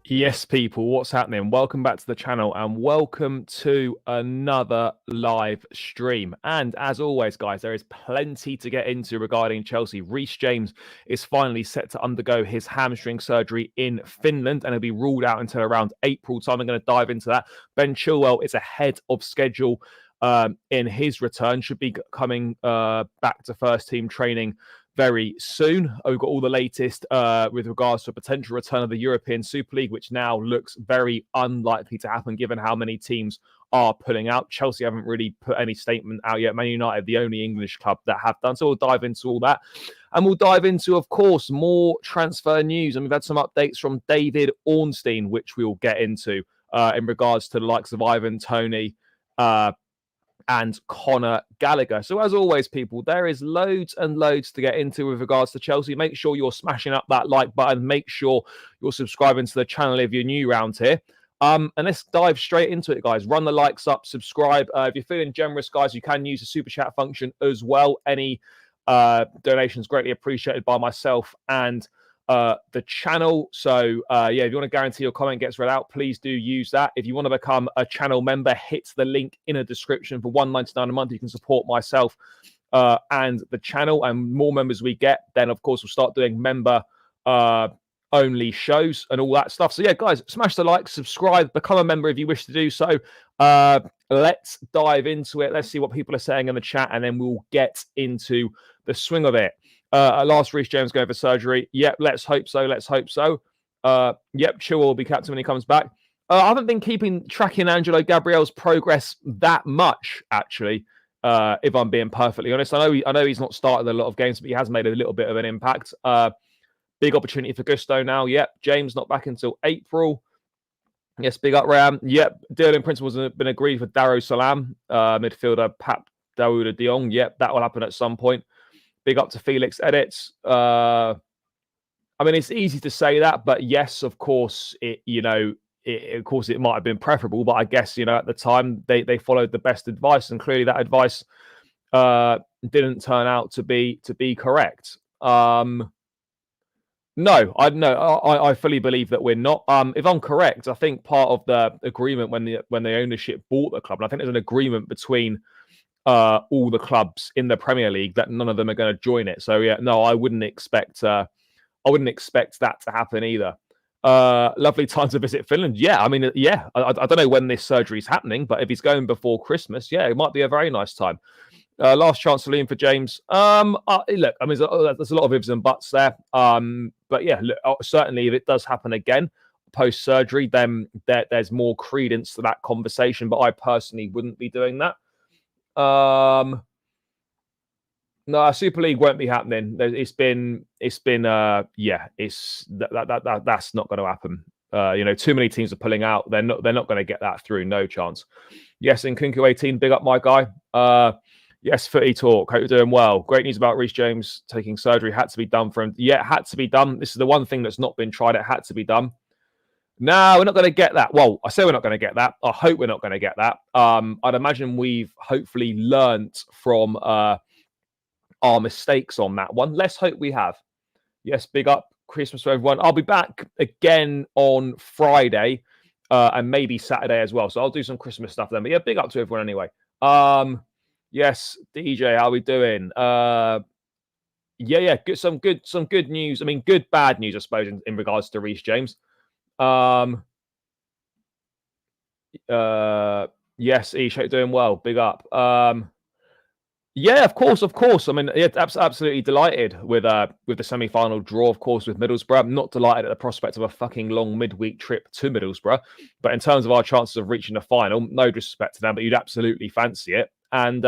Yes, people, what's happening? Welcome back to the channel and welcome to another live stream. And as always, guys, there is plenty to get into regarding Chelsea. Reece James is finally set to undergo his hamstring surgery in Finland and he'll be ruled out until around April time. I'm going to dive into that. Ben Chilwell is ahead of schedule in his return, should be coming back to first team training very soon. We've got all the latest with regards to a potential return of the European Super League, which now looks very unlikely to happen given how many teams are pulling out. Chelsea haven't really put any statement out yet. Man United, the only English club that have done. So we'll dive into all that. And we'll dive into, of course, more transfer news. And we've had some updates from David Ornstein, which we will get into in regards to the likes of Ivan Toney, and Conor Gallagher. So as always, people, there is loads and loads to get into with regards to Chelsea. Make sure you're smashing up that like button. Make sure you're subscribing to the channel if you're new around here. And let's dive straight into it, guys. Run the likes up, subscribe. If you're feeling generous, guys, you can use the super chat function as well. Any donations greatly appreciated by myself and the channel. So yeah, if you want to guarantee your comment gets read out, please do use that. If you want to become a channel member, hit the link in a description. For $1.99 a month, you can support myself and the channel. And more members we get, then of course we'll start doing member only shows and all that stuff. So yeah, guys, smash the like, subscribe, become a member if you wish to do so. Let's dive into it. Let's see what people are saying in the chat, and then we'll get into the swing of it. At last, Reece James going for surgery. Yep, let's hope so. Let's hope so. Yep, Chilwell will be captain when he comes back. I haven't been tracking Angelo Gabriel's progress that much, actually. If I'm being perfectly honest, I know he's not started a lot of games, but he has made a little bit of an impact. Big opportunity for Gusto now. Yep, James not back until April. Yes, big up Ram. Yep, deal in principle has been agreed for Darou Salam, midfielder Pap Daouda Diong. Yep, that will happen at some point. Big up to Felix Edits. I mean, it's easy to say that, but yes, of course, it might have been preferable. But I guess, at the time they followed the best advice, and clearly that advice didn't turn out to be correct. No, I fully believe that we're not. If I'm correct, I think part of the agreement when the ownership bought the club, and I think there's an agreement between all the clubs in the Premier League that none of them are going to join it. So yeah, no, I wouldn't expect that to happen either. Lovely time to visit Finland. Yeah, I mean, yeah, I don't know when this surgery is happening, but if he's going before Christmas, yeah, it might be a very nice time. Last chance to lean for James. Look, I mean, there's a lot of ifs and buts there. But yeah, look, certainly if it does happen again post surgery, then there's more credence to that conversation. But I personally wouldn't be doing that. No, Super League won't be happening. That's not going to happen. Too many teams are pulling out. They're not going to get that through. No chance. Yes, and Kunku 18, big up my guy. Yes, Footy Talk. Hope you're doing well. Great news about Reece James taking surgery. Had to be done for him. Yeah, it had to be done. This is the one thing that's not been tried. It had to be done. No, we're not going to get that. Well, I say we're not going to get that. I hope we're not going to get that. I'd imagine we've hopefully learnt from our mistakes on that one. Let's hope we have. Yes, big up Christmas for everyone. I'll be back again on Friday and maybe Saturday as well. So I'll do some Christmas stuff then. But yeah, big up to everyone anyway. Yes, DJ, how we doing? Yeah, some good news. I mean, good, bad news, I suppose, in regards to Reece James. Yes, Ish, doing well. Big up. Yeah, of course. I mean, yeah, absolutely delighted with the semi-final draw, of course, with Middlesbrough. I'm not delighted at the prospect of a fucking long midweek trip to Middlesbrough, but in terms of our chances of reaching the final, no disrespect to them, but you'd absolutely fancy it. And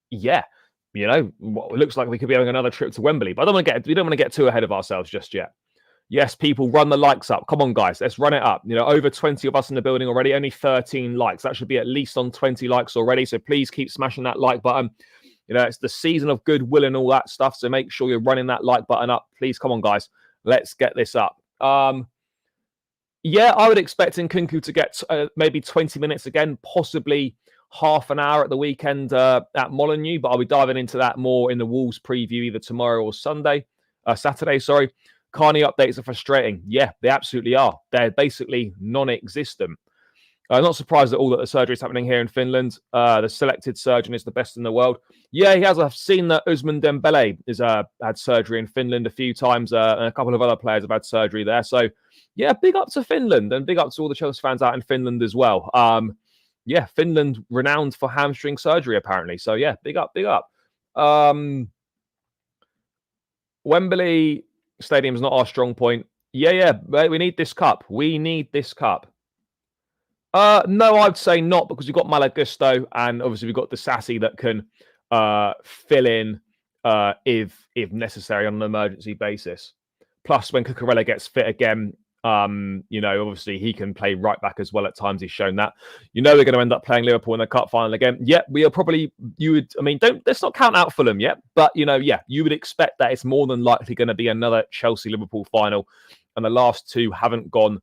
yeah, it looks like we could be having another trip to Wembley, but we don't want to get too ahead of ourselves just yet. Yes, people, run the likes up. Come on, guys. Let's run it up. Over 20 of us in the building already. Only 13 likes. That should be at least on 20 likes already. So please keep smashing that like button. It's the season of goodwill and all that stuff. So make sure you're running that like button up. Please, come on, guys. Let's get this up. Yeah, I would expect Nkunku to get maybe 20 minutes again, possibly half an hour at the weekend at Molineux. But I'll be diving into that more in the Wolves preview either tomorrow or Saturday, sorry. Carney updates are frustrating. Yeah, they absolutely are. They're basically non-existent. Not surprised at all that the surgery is happening here in Finland. The selected surgeon is the best in the world. Yeah, he has. I've seen that Usman Dembele has had surgery in Finland a few times, and a couple of other players have had surgery there. So, yeah, big up to Finland, and big up to all the Chelsea fans out in Finland as well. Yeah, Finland renowned for hamstring surgery, apparently. So, yeah, big up, big up. Wembley Stadium is not our strong point. Yeah, we need this cup. We need this cup. No, I'd say not, because we've got Malagusto, and obviously we've got the Sassy that can fill in if necessary on an emergency basis. Plus, when Cucurella gets fit again, obviously he can play right back as well at times. He's shown that. We're going to end up playing Liverpool in the cup final again. Yeah, we are probably. Let's not count out Fulham yet, but you would expect that it's more than likely going to be another Chelsea-Liverpool final, and the last two haven't gone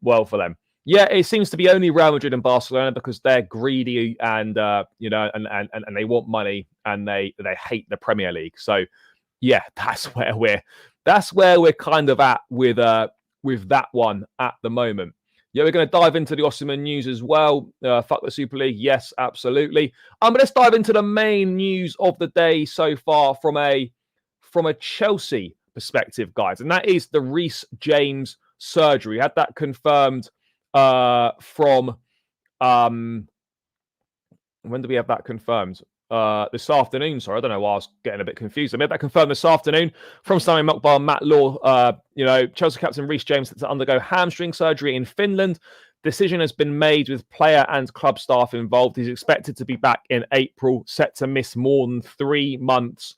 well for them. Yeah, it seems to be only Real Madrid and Barcelona because they're greedy and and they want money and they hate the Premier League. So yeah, that's where we're kind of at with that one at the moment. Yeah, we're going to dive into the Osimhen news as well. Fuck the Super League, yes, absolutely. But let's dive into the main news of the day so far from a Chelsea perspective, guys, and that is the Reece James surgery. We had that confirmed from when did we have that confirmed? This afternoon. Sorry, I don't know why I was getting a bit confused. I made that confirmed this afternoon from Sami Mokbar and Matt Law. Chelsea captain Reece James had to undergo hamstring surgery in Finland. Decision has been made with player and club staff involved. He's expected to be back in April, set to miss more than 3 months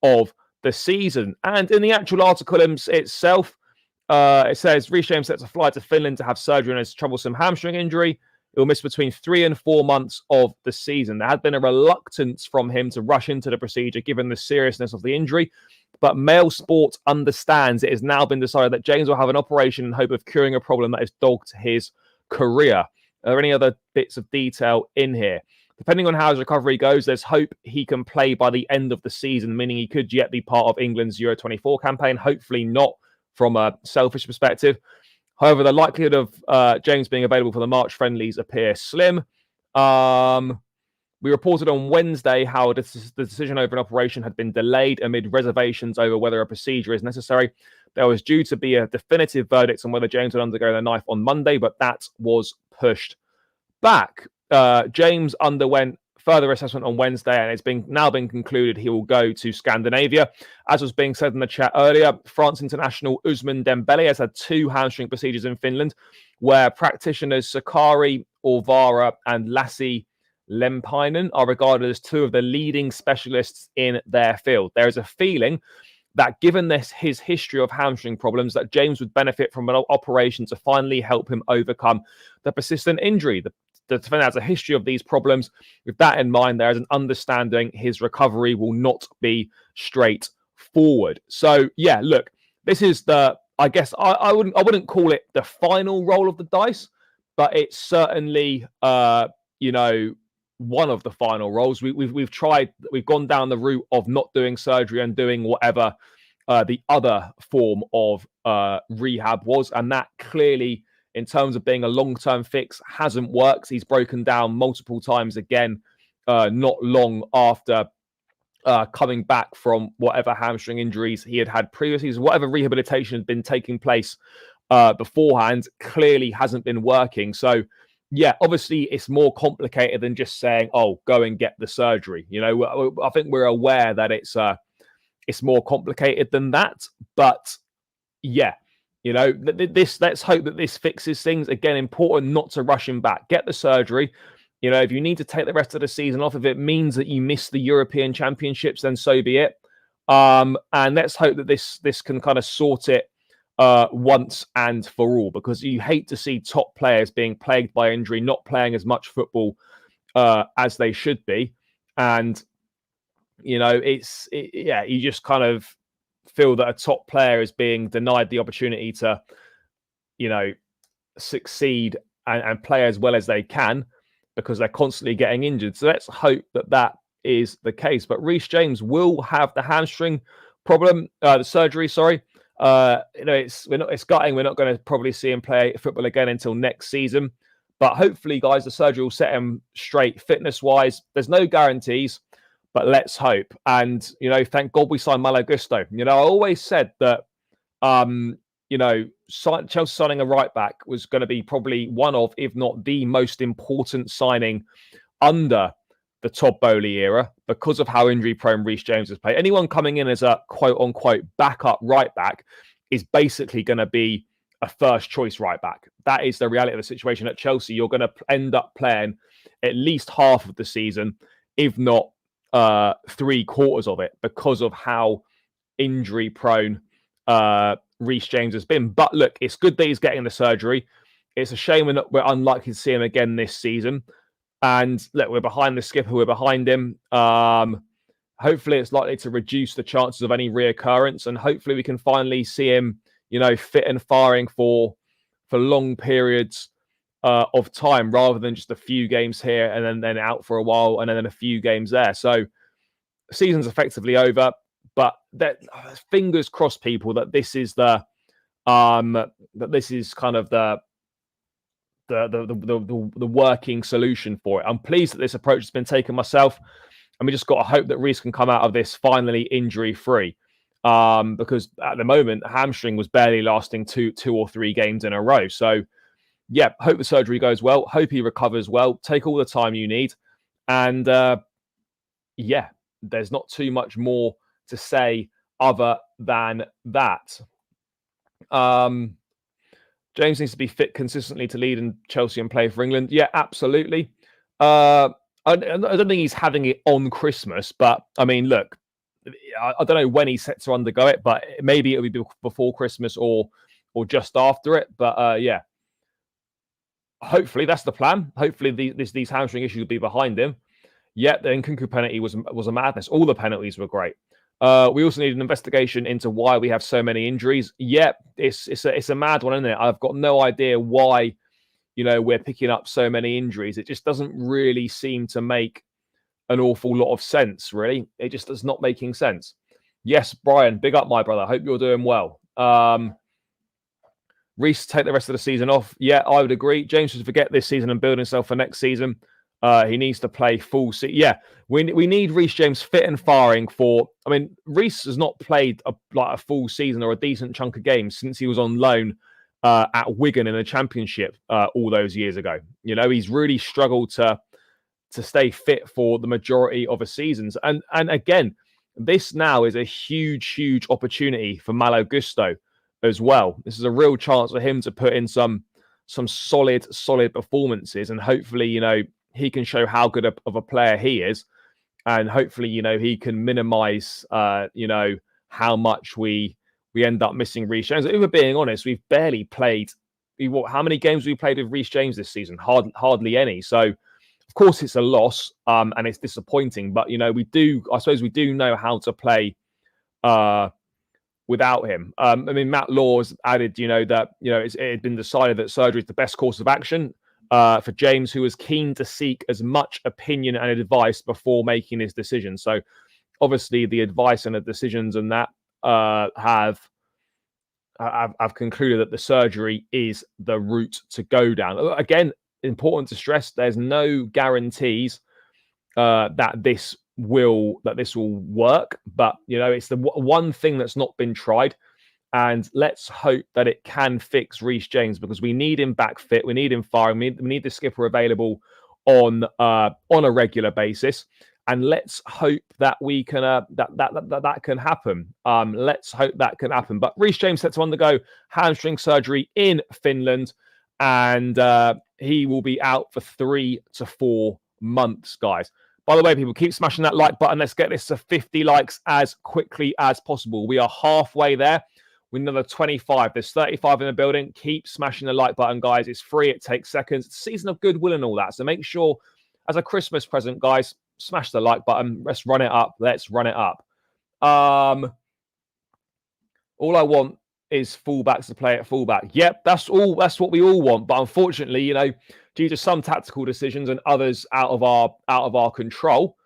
of the season. And in the actual article itself, it says Reece James set to fly to Finland to have surgery on his troublesome hamstring injury. He will miss between 3 and 4 months of the season. There had been a reluctance from him to rush into the procedure given the seriousness of the injury, but Mail Sport understands it has now been decided that James will have an operation in hope of curing a problem that has dogged his career. Are there any other bits of detail in here? Depending on how his recovery goes, there's hope he can play by the end of the season, meaning he could yet be part of England's Euro 24 campaign. Hopefully not from a selfish perspective. However, the likelihood of James being available for the March friendlies appear slim. We reported on Wednesday how the decision over an operation had been delayed amid reservations over whether a procedure is necessary. There was due to be a definitive verdict on whether James would undergo the knife on Monday, but that was pushed back. James underwent further assessment on Wednesday, and it's now been concluded he will go to Scandinavia. As was being said in the chat earlier, France international Usman Dembele has had 2 hamstring procedures in Finland, where practitioners Sakari Orvara and Lassi Lempäinen are regarded as 2 of the leading specialists in their field. There is a feeling that given his history of hamstring problems, that James would benefit from an operation to finally help him overcome the persistent injury. The defender has a history of these problems. With that in mind, there is an understanding his recovery will not be straightforward. So, yeah, look, this is I guess I wouldn't call it the final roll of the dice, but it's certainly, one of the final rolls. We've gone down the route of not doing surgery and doing whatever the other form of rehab was, and that clearly, in terms of being a long-term fix, hasn't worked. He's broken down multiple times again, not long after coming back from whatever hamstring injuries he had previously. So whatever rehabilitation had been taking place beforehand clearly hasn't been working. So, yeah, obviously it's more complicated than just saying, "Oh, go and get the surgery." I think we're aware that it's more complicated than that. But yeah. Let's hope that this fixes things. Again, important not to rush him back. Get the surgery. If you need to take the rest of the season off, if it means that you miss the European Championships, then so be it. And let's hope that this can kind of sort it once and for all, because you hate to see top players being plagued by injury, not playing as much football as they should be. And, you just kind of feel that a top player is being denied the opportunity to, succeed and play as well as they can because they're constantly getting injured. So let's hope that is the case. But Reece James will have the hamstring problem, the surgery, sorry. It's gutting. We're not going to probably see him play football again until next season. But hopefully, guys, the surgery will set him straight fitness-wise. There's no guarantees, but let's hope. And, thank God we signed Malo Gusto. I always said that, Chelsea signing a right-back was going to be probably one of, if not the most important signing under the Todd Boehly era because of how injury-prone Reece James has played. Anyone coming in as a quote-unquote backup right-back is basically going to be a first-choice right-back. That is the reality of the situation at Chelsea. You're going to end up playing at least half of the season, if not 3/4 of it, because of how injury-prone Reece James has been. But look, it's good that he's getting the surgery. It's a shame we're unlikely to see him again this season. And look, we're behind the skipper. We're behind him. Hopefully, it's likely to reduce the chances of any reoccurrence. And hopefully, we can finally see him, fit and firing for long periods of time, rather than just a few games here and then out for a while and then a few games there. So, the season's effectively over. But fingers crossed, people, that this is kind of the working solution for it. I'm pleased that this approach has been taken myself, and we just got to hope that Reece can come out of this finally injury-free. Because at the moment, hamstring was barely lasting two or three games in a row. So, yeah, hope the surgery goes well. Hope he recovers well. Take all the time you need. And, there's not too much more to say other than that. James needs to be fit consistently to lead in Chelsea and play for England. Yeah, absolutely. I don't think he's having it on Christmas, but I mean, look, I don't know when he's set to undergo it, but maybe it'll be before Christmas or just after it. But yeah, hopefully that's the plan. Hopefully these hamstring issues will be behind him. Yeah, the Nkunku penalty was a madness. All the penalties were great. We also need an investigation into why we have so many injuries. Yeah, it's a mad one, isn't it? I've got no idea why, we're picking up so many injuries. It just doesn't really seem to make an awful lot of sense, really. It just is not making sense. Yes, Brian, big up, my brother. Hope you're doing well. Reece, take the rest of the season off. Yeah, I would agree. James should forget this season and build himself for next season. He needs to play full season. Yeah, we need Reece James fit and firing for... I mean, Reece has not played a full season or a decent chunk of games since he was on loan at Wigan in the Championship all those years ago. He's really struggled to stay fit for the majority of a seasons. And again, this now is a huge opportunity for Malo Gusto as well. This is a real chance for him to put in some solid performances, and hopefully, he can show how good of a player he is, and hopefully, he can minimize, how much we end up missing Reece James. If we're being honest, we've barely played. How many games have we played with Reece James this season? Hardly any. So, of course, it's a loss, and it's disappointing. But I suppose we do know how to play without him. I mean, Matt Law has added, that it had been decided that surgery is the best course of action for James, who was keen to seek as much opinion and advice before making his decision. So, obviously, the advice and the decisions and that have concluded that the surgery is the route to go down. Again, important to stress: there's no guarantees that this will work, but it's the one thing that's not been tried. And let's hope that it can fix Reece James, because we need him back fit. We need him firing. We need the skipper available on a regular basis. And let's hope that we can that can happen. Let's hope that can happen. But Reece James set to undergo hamstring surgery in Finland, and he will be out for 3 to 4 months, guys. By the way, people, keep smashing that like button. Let's get this to 50 likes as quickly as possible. We are halfway there. We need another 25. There's 35 in the building. Keep smashing the like button, guys. It's free. It takes seconds. It's a season of goodwill and all that. So make sure, as a Christmas present, guys, smash the like button. Let's run it up. Let's run it up. All I want is fullbacks to play at fullback. Yep, that's all. That's what we all want. But unfortunately, due to some tactical decisions and others out of our control,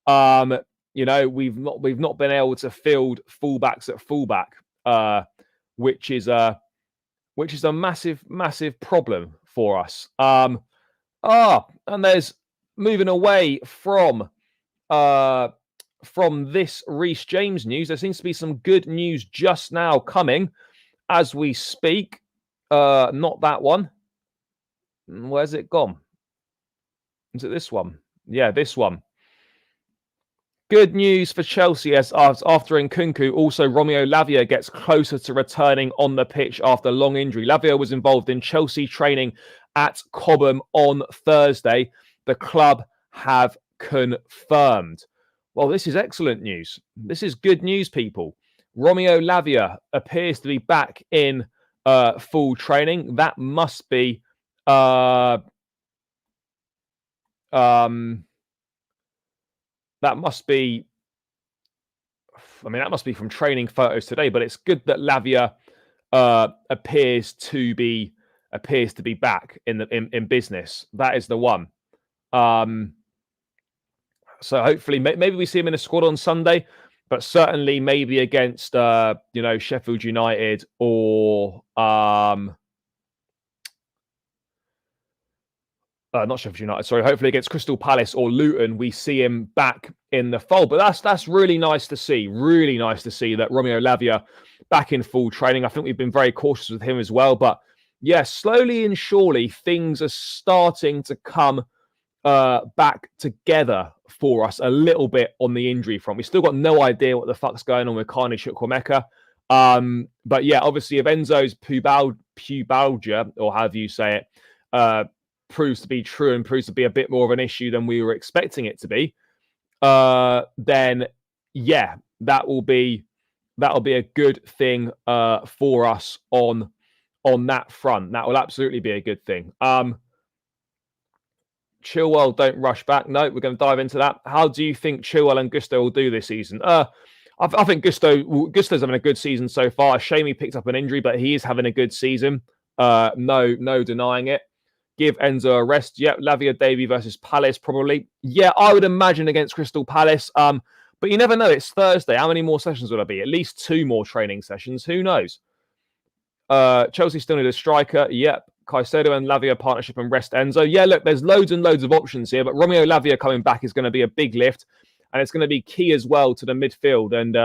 we've not been able to field fullbacks at fullback which is a massive problem for us. And there's moving away from this Reece James news. There seems to be some good news just now coming as we speak. Not that one. Where's it gone? Is it this one? Yeah, this one. Good news for Chelsea as after Nkunku, also Romeo Lavia gets closer to returning on the pitch after long injury. Lavia was involved in Chelsea training at Cobham on Thursday. The club have confirmed. Well, this is excellent news. This is good news, people. Romeo Lavia appears to be back in full training. That must be that must be from training photos today, but it's good that Lavia appears to be back in business. That is the one. So hopefully, maybe we see him in a squad on Sunday, but certainly maybe against Sheffield United or not Sheffield United, sorry. Hopefully against Crystal Palace or Luton, we see him back in the fold. But that's really nice to see. Really nice to see that Romeo Lavia back in full training. I think we've been very cautious with him as well. But yeah, slowly and surely, things are starting to come back together for us a little bit on the injury front. We've still got no idea what the fuck's going on with Carney Chukwuemeka. But yeah, obviously, if Enzo's pubalgia, or however you say it, proves to be true and proves to be a bit more of an issue than we were expecting it to be, then yeah, that'll be a good thing for us on that front. That will absolutely be a good thing. Chilwell, don't rush back. No, we're going to dive into that. How do you think Chilwell and Gusto will do this season? I think Gusto's having a good season so far. A shame he picked up an injury, but he is having a good season. No denying it. Give Enzo a rest. Yep, Lavia Davey versus Palace, probably. Yeah, I would imagine against Crystal Palace. But you never know. It's Thursday. How many more sessions will there be? At least 2 more training sessions. Who knows? Chelsea still need a striker. Yep. Caicedo and Lavia partnership and rest Enzo. Yeah, look, there's loads and loads of options here, but Romeo Lavia coming back is going to be a big lift, and it's going to be key as well to the midfield and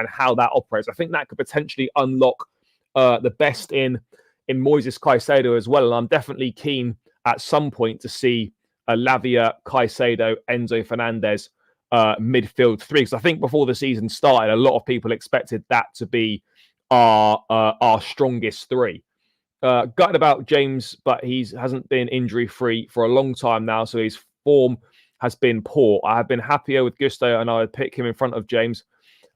how that operates. I think that could potentially unlock the best in Moises Caicedo as well, and I'm definitely keen at some point to see a Lavia, Caicedo, Enzo Fernandez midfield 3, because I think before the season started, a lot of people expected that to be our strongest 3. Gutted about James, but he hasn't been injury-free for a long time now, so his form has been poor. I have been happier with Gusto, and I would pick him in front of James.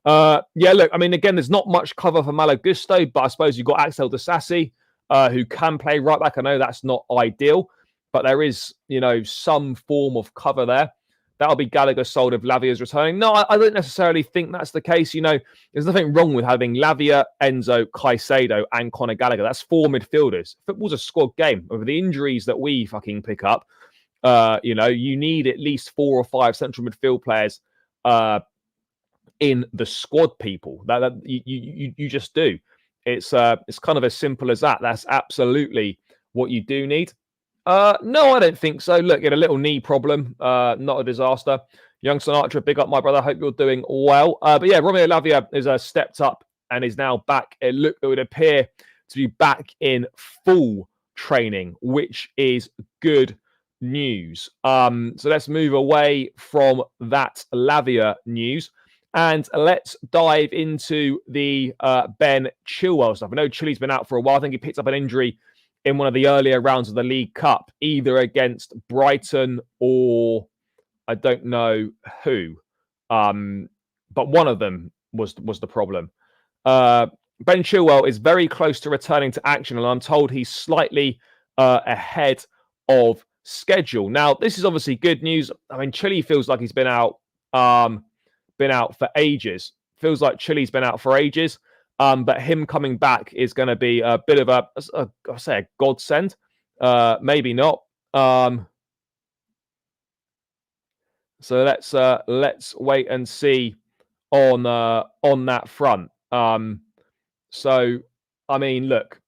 Yeah, look, I mean, again, there's not much cover for Malo Gusto, but I suppose you've got Axel Disasi, who can play right back. I know that's not ideal, but there is, some form of cover there. That'll be Gallagher sold if Lavia's returning. No, I don't necessarily think that's the case. There's nothing wrong with having Lavia, Enzo, Caicedo, and Conor Gallagher. That's 4 midfielders. Football's a squad game. With the injuries that we fucking pick up, you need at least 4 or 5 central midfield players in the squad, people. That you just do. It's kind of as simple as that. That's absolutely what you do need. No, I don't think so. Look, he had a little knee problem. Not a disaster. Young Sinatra, big up, my brother. Hope you're doing well. But yeah, Romeo Lavia is stepped up and is now back. It would appear to be back in full training, which is good news. So let's move away from that Lavia news and let's dive into the Ben Chilwell stuff. I know Chilly's been out for a while. I think he picked up an injury in one of the earlier rounds of the League Cup, either against Brighton or I don't know who. But one of them was the problem. Ben Chilwell is very close to returning to action, and I'm told he's slightly ahead of schedule. Now, this is obviously good news. I mean, Chile feels like he's been out for ages. Feels like Chile's been out for ages. But him coming back is going to be a bit of a godsend. Maybe not. So let's wait and see on that front. So I mean, look,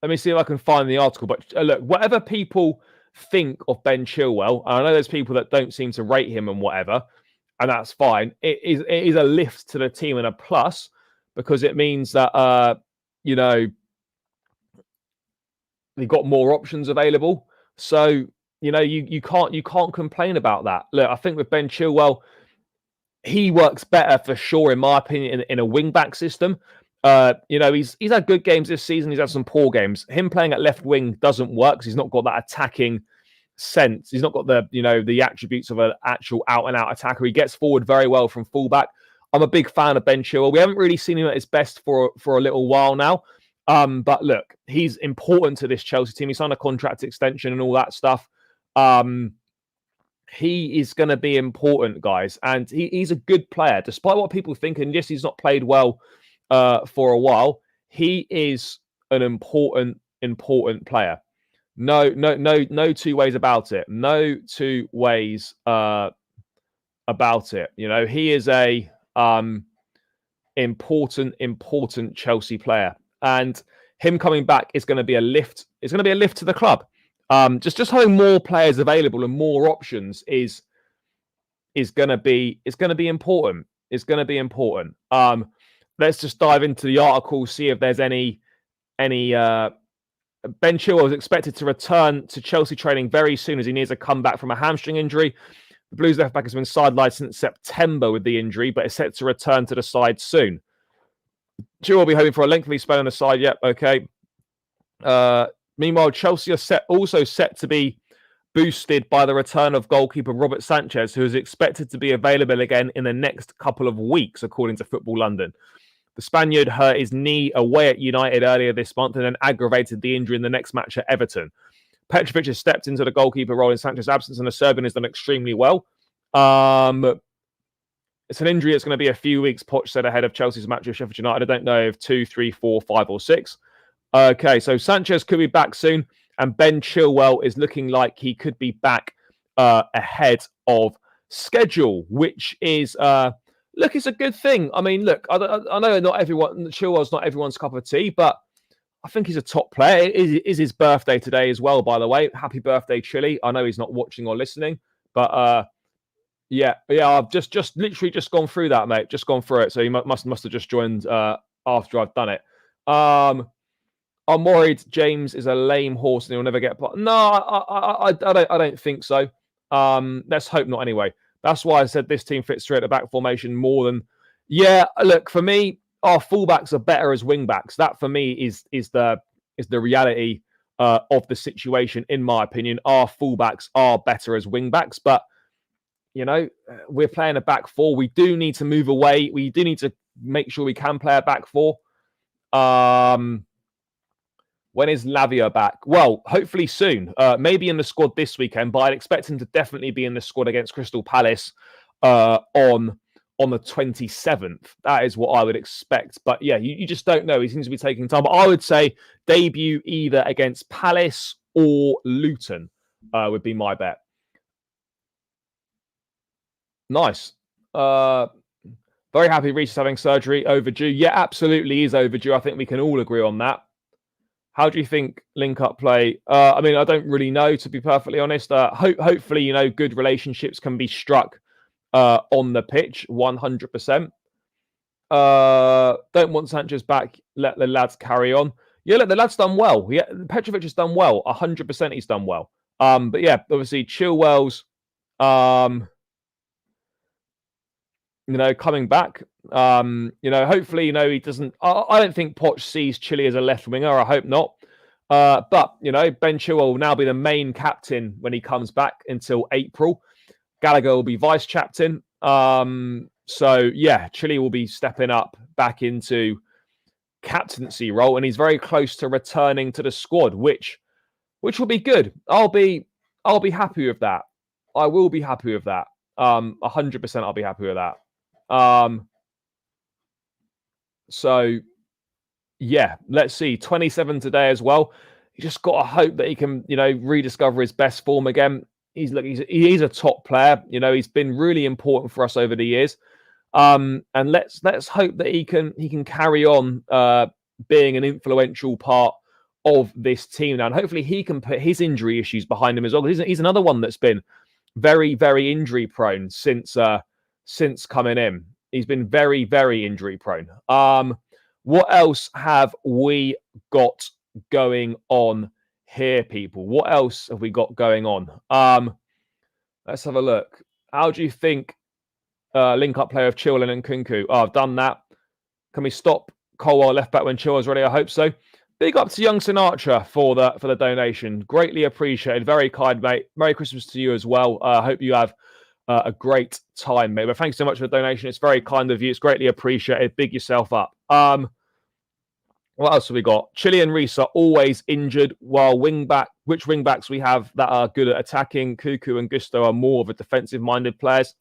let me see if I can find the article. But look, whatever people think of Ben Chilwell, and I know there's people that don't seem to rate him and whatever, and that's fine. It is a lift to the team and a plus because it means that you know, they've got more options available. So you can't complain about that. Look, I think with Ben Chilwell, he works better for sure, in my opinion, in a wing back system. He's had good games this season. He's had some poor games. Him playing at left wing doesn't work because he's not got that attacking sense. He's not got the attributes of an actual out and out attacker. He gets forward very well from fullback. I'm a big fan of Ben Chilwell. We haven't really seen him at his best for a little while now. But look, he's important to this Chelsea team. He signed a contract extension and all that stuff. He is going to be important, guys. And he's a good player, despite what people think. And yes, he's not played well for a while. He is an important player. No two ways about it. No two ways about it. He is a important Chelsea player. And him coming back is going to be a lift. It's going to be a lift to the club. Just having more players available and more options is going to be important. It's going to be important. Let's just dive into the article, see if there's any. Ben Chilwell is expected to return to Chelsea training very soon as he needs a comeback from a hamstring injury. The Blues left back has been sidelined since September with the injury, but is set to return to the side soon. Chilwell will be hoping for a lengthy spell on the side. Yep, okay. Meanwhile, Chelsea are also set to be boosted by the return of goalkeeper Robert Sanchez, who is expected to be available again in the next couple of weeks, according to Football London. The Spaniard hurt his knee away at United earlier this month and then aggravated the injury in the next match at Everton. Petrovic has stepped into the goalkeeper role in Sanchez's absence, and the Serbian has done extremely well. It's an injury that's going to be a few weeks, Poch said ahead of Chelsea's match with Sheffield United. I don't know if 2, 3, 4, 5 or 6. Okay, so Sanchez could be back soon, and Ben Chilwell is looking like he could be back ahead of schedule, which is, look, it's a good thing. I mean, look, I know Chilwell's not everyone's cup of tea, but I think he's a top player. It is his birthday today as well, by the way. Happy birthday, Chile. I know he's not watching or listening, but yeah, I've just literally just gone through that, mate. Just gone through it. So he must have just joined after I've done it. I'm worried James is a lame horse and he'll never get. No, I don't think so. Let's hope not. Anyway, that's why I said this team fits through at the back formation more than. Yeah, look, for me, our fullbacks are better as wingbacks. That for me is the reality of the situation. In my opinion, our fullbacks are better as wingbacks, but we're playing a back four. We do need to move away. We do need to make sure we can play a back four. When is Lavia back? Well, hopefully soon. Maybe in the squad this weekend, but I'd expect him to definitely be in the squad against Crystal Palace on the 27th. That is what I would expect. But yeah, you just don't know. He seems to be taking time. But I would say debut either against Palace or Luton would be my bet. Nice. Very happy Reece is having surgery. Overdue. Yeah, absolutely is overdue. I think we can all agree on that. How do you think link-up play? I mean, I don't really know, to be perfectly honest. Hopefully, good relationships can be struck on the pitch, 100%. Don't want Sanchez back. Let the lads carry on. Yeah, look, the lad's done well. Yeah, Petrovic has done well. 100% he's done well. But yeah, obviously, Chilwell's, coming back. Hopefully, he doesn't. I don't think Poch sees Chile as a left winger. I hope not. But Ben Chilwell will now be the main captain when he comes back until April. Gallagher will be vice captain. So yeah, Chile will be stepping up back into captaincy role, and he's very close to returning to the squad, which will be good. I'll be happy with that. I will be happy with that. 100% I'll be happy with that. So yeah, let's see. 27 today as well. You just got to hope that he can, rediscover his best form again. He's a top player. He's been really important for us over the years. And let's hope that he can carry on being an influential part of this team now. And hopefully he can put his injury issues behind him as well. He's another one that's been very, very injury prone since coming in. He's been very, very injury prone. What else have we got going on here, people? What else have we got going on? Let's have a look. How do you think link-up play of Chilwell and Nkunku? Oh, I've done that. Can we stop Chilwell left back when Chilwell's ready? I hope so. Big up to young Sinatra for the donation. Greatly appreciated. Very kind, mate. Merry Christmas to you as well. I hope you have a great time, mate. But thanks so much for the donation. It's very kind of you. It's greatly appreciated. Big yourself up. What else have we got? Chile and Reece are always injured, while which wing backs we have that are good at attacking? Cuckoo and Gusto are more of a defensive-minded players.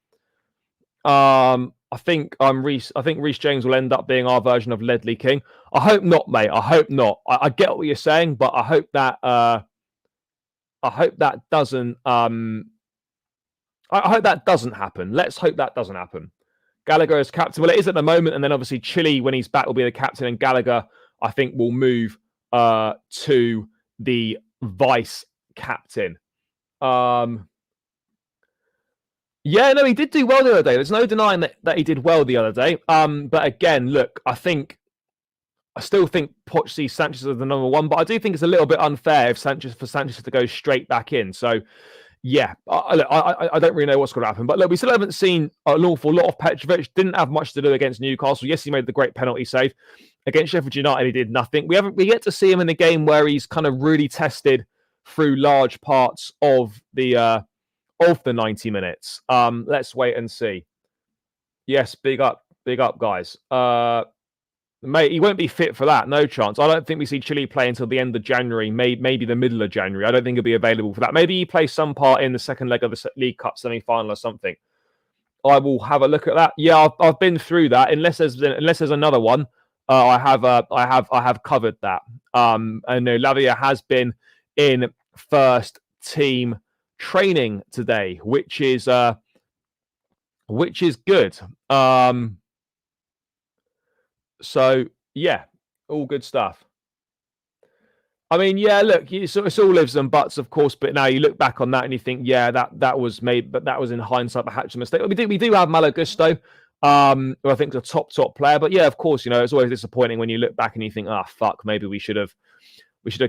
I think Reece James will end up being our version of Ledley King. I hope not, mate. I hope not. I get what you're saying, but I hope that doesn't. I hope that doesn't happen. Let's hope that doesn't happen. Gallagher as captain. Well, it is at the moment, and then obviously Chile, when he's back, will be the captain, and Gallagher, I think, will move to the vice captain. Yeah, no, he did do well the other day. There's no denying that he did well the other day. But again, look, I still think Poch sees Sanchez as the number one, but I do think it's a little bit unfair for Sanchez to go straight back in. So, yeah, I don't really know what's going to happen. But look, we still haven't seen an awful lot of Petrovic. Didn't have much to do against Newcastle. Yes, he made the great penalty save. Against Sheffield United, he did nothing. We get to see him in a game where he's kind of really tested through large parts of the 90 minutes. Let's wait and see. Yes, big up, guys. Mate, he won't be fit for that. No chance. I don't think we see Chile play until the end of January, maybe the middle of January. I don't think he'll be available for that. Maybe he plays some part in the second leg of the League Cup semi-final or something. I will have a look at that. Yeah, I've been through that. Unless there's another one, I have covered that. I know Lavia has been in first team training today, which is good. So yeah, all good stuff. I mean, yeah, look, it's all ifs and buts, of course, but now you look back on that and you think, yeah, that was made, but that was in hindsight perhaps a mistake. We do have Malo Gusto, who I think is a top player, but yeah, of course, it's always disappointing when you look back and you think, fuck, maybe we should have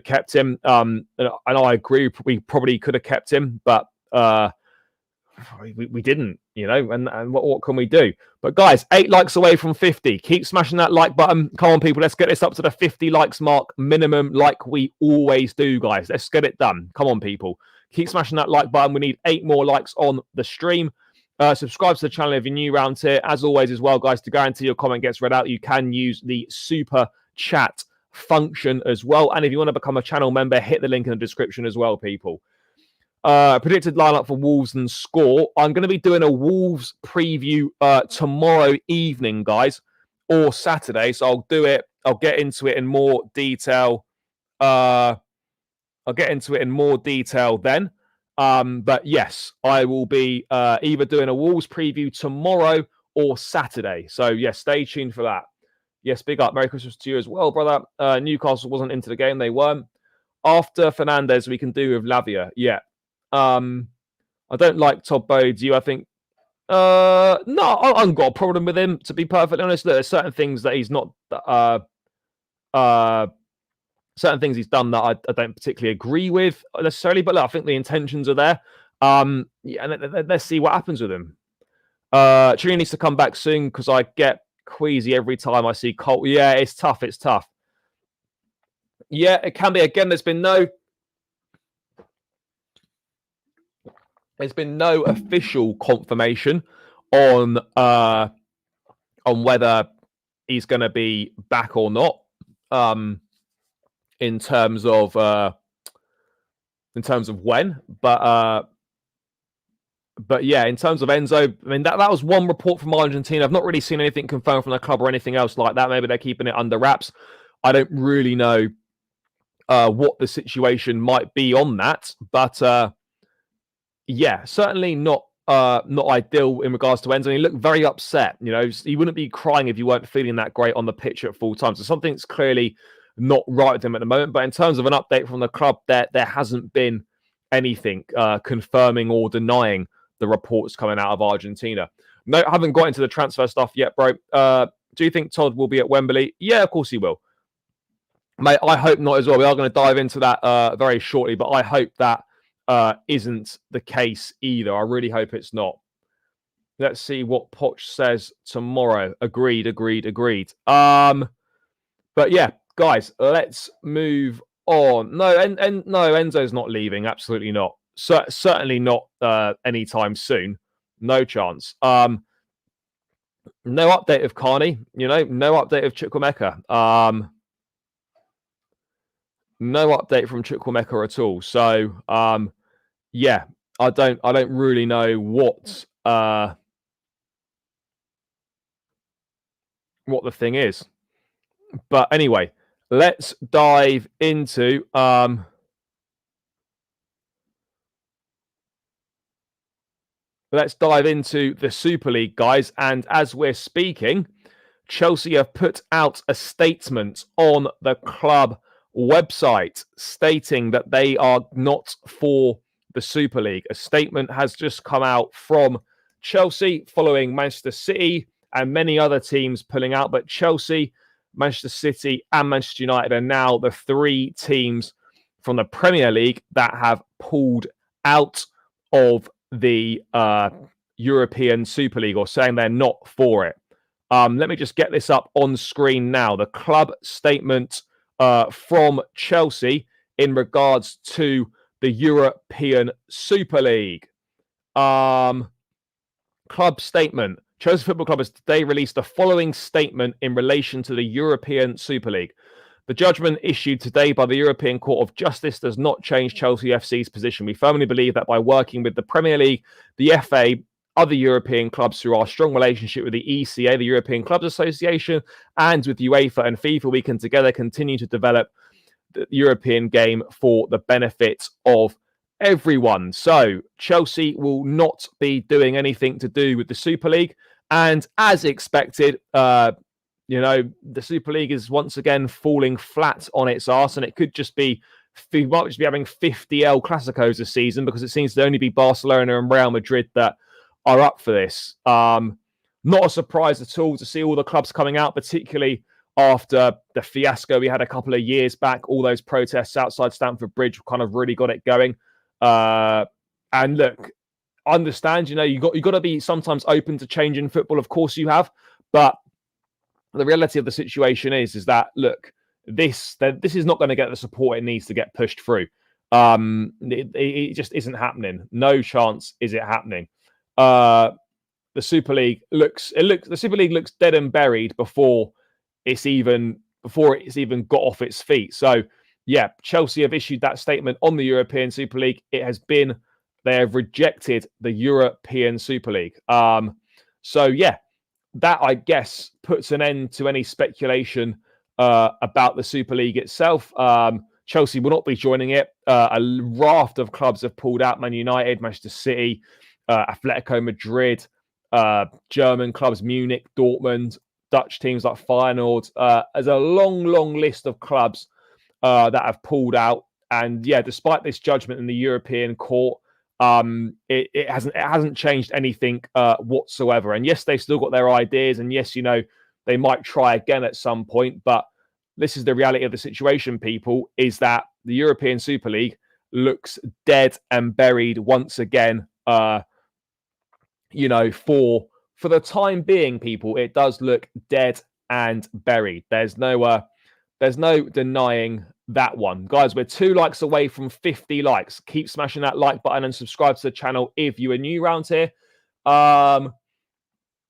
kept him. And I agree, we probably could have kept him, but we didn't, and what can we do? But guys, 8 likes away from 50. Keep smashing that like button. Come on, people, let's get this up to the 50 likes mark minimum, like we always do, guys. Let's get it done. Come on, people, keep smashing that like button. We need 8 more likes on the stream. Subscribe to the channel if you're new around here. As always as well, guys, to guarantee your comment gets read out, you can use the super chat function as well. And if you want to become a channel member, hit the link in the description as well, people. Predicted lineup for Wolves and score. I'm going to be doing a Wolves preview tomorrow evening, guys, or Saturday. So I'll do it. I'll get into it in more detail. Then. But yes, I will be either doing a Wolves preview tomorrow or Saturday. So yes, stay tuned for that. Yes, big up. Merry Christmas to you as well, brother. Newcastle wasn't into the game. They weren't. After Fernandez, we can do with Lavia. Yeah. I don't like Todd Bowles. I think no, I haven't got a problem with him, to be perfectly honest. There's certain things that he's not certain things he's done that I don't particularly agree with necessarily, but look, I think the intentions are there. Yeah, and let's see what happens with him. Chile needs to come back soon because I get queasy every time I see Colt. Yeah, it's tough. Yeah, it can be. Again, there's been no official confirmation on whether he's going to be back or not. In terms of when, but yeah, in terms of Enzo, I mean that was one report from Argentina. I've not really seen anything confirmed from the club or anything else like that. Maybe they're keeping it under wraps. I don't really know what the situation might be on that, but yeah, certainly not not ideal in regards to Enzo. He looked very upset. You know, he wouldn't be crying if you weren't feeling that great on the pitch at full time. So something's clearly not right with him at the moment. But in terms of an update from the club, there hasn't been anything confirming or denying the reports coming out of Argentina. No, I haven't got into the transfer stuff yet, bro. Do you think Todd will be at Wembley? Yeah, of course he will. Mate, I hope not as well. We are going to dive into that very shortly, but I hope that isn't the case either. I really hope it's not. Let's see what Poch says tomorrow. Agreed. But yeah, guys, let's move on. No, no, Enzo's not leaving. Absolutely not. Certainly not anytime soon. No chance. No update of Carney. You know, no update of Chukwuemeka. No update from Chukwuemeka at all. So, yeah, I don't really know what the thing is. But anyway, let's dive into the Super League, guys. And as we're speaking, Chelsea have put out a statement on the club website stating that they are not for the Super League. A statement has just come out from Chelsea following Manchester City and many other teams pulling out. But Chelsea, Manchester City and Manchester United are now the three teams from the Premier League that have pulled out of the European Super League, or saying they're not for it. Let me just get this up on screen now. The club statement from Chelsea in regards to the European Super League. Club statement. Chelsea Football Club has today released the following statement in relation to the European Super League. The judgment issued today by the European Court of Justice does not change Chelsea FC's position. We firmly believe that by working with the Premier League, the FA, other European clubs through our strong relationship with the ECA, the European Clubs Association, and with UEFA and FIFA, we can together continue to develop the European game for the benefit of everyone. So Chelsea will not be doing anything to do with the Super League. And as expected, you know, the Super League is once again falling flat on its arse, and it could just be, we might just be having 50 El Clasicos this season, because it seems to only be Barcelona and Real Madrid that are up for this. Not a surprise at all to see all the clubs coming out, particularly after the fiasco we had a couple of years back. All those protests outside Stamford Bridge kind of really got it going. And look, I understand, you know, you got to be sometimes open to change in football. Of course you have, but the reality of the situation is that, look, this is not going to get the support it needs to get pushed through. It just isn't happening. No chance is it happening. The Super League looks dead and buried before it's even got off its feet. So yeah, Chelsea have issued that statement on the European Super League. They have rejected the European Super League. So yeah, that, I guess, puts an end to any speculation about the Super League itself. Chelsea will not be joining it. A raft of clubs have pulled out: Man United, Manchester City, Atletico Madrid, German clubs, Munich, Dortmund, Dutch teams like Feyenoord. There's a long list of clubs that have pulled out. And yeah, despite this judgment in the European Court, it hasn't changed anything whatsoever. And yes, they've still got their ideas, and yes, you know, they might try again at some point. But this is the reality of the situation, people, is that the European Super League looks dead and buried once again. You know, for the time being, people, it does look dead and buried. There's no denying that one. Guys, we're 2 likes away from 50 likes. Keep smashing that like button and subscribe to the channel if you are new around here.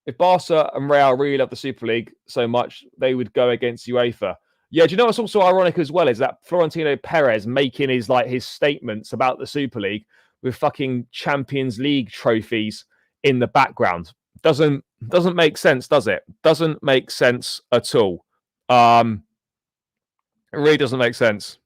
If Barca and Real really love the Super League so much, they would go against UEFA. Yeah, do you know what's also ironic as well is that Florentino Perez making his statements about the Super League with fucking Champions League trophies in the background. Doesn't make sense, does it? Doesn't make sense at all. It really doesn't make sense.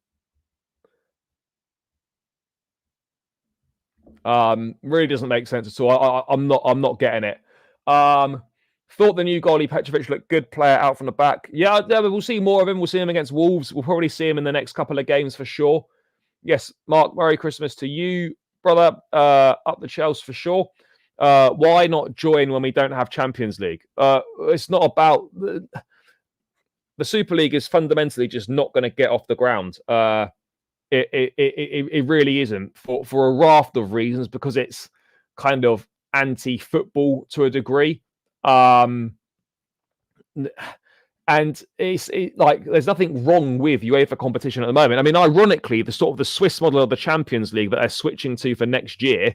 Really doesn't make sense at all. I'm not getting it. Thought the new goalie Petrovic looked good, player out from the back. Yeah, we'll see more of him. We'll see him against Wolves. We'll probably see him in the next couple of games for sure. Yes, Mark, Merry Christmas to you, brother. Up the Chelsea for sure. Why not join when we don't have Champions League? It's not about the Super League is fundamentally just not going to get off the ground. It really isn't for a raft of reasons, because it's kind of anti-football to a degree. And it's like there's nothing wrong with UEFA competition at the moment. I mean, ironically, the Swiss model of the Champions League that they're switching to for next year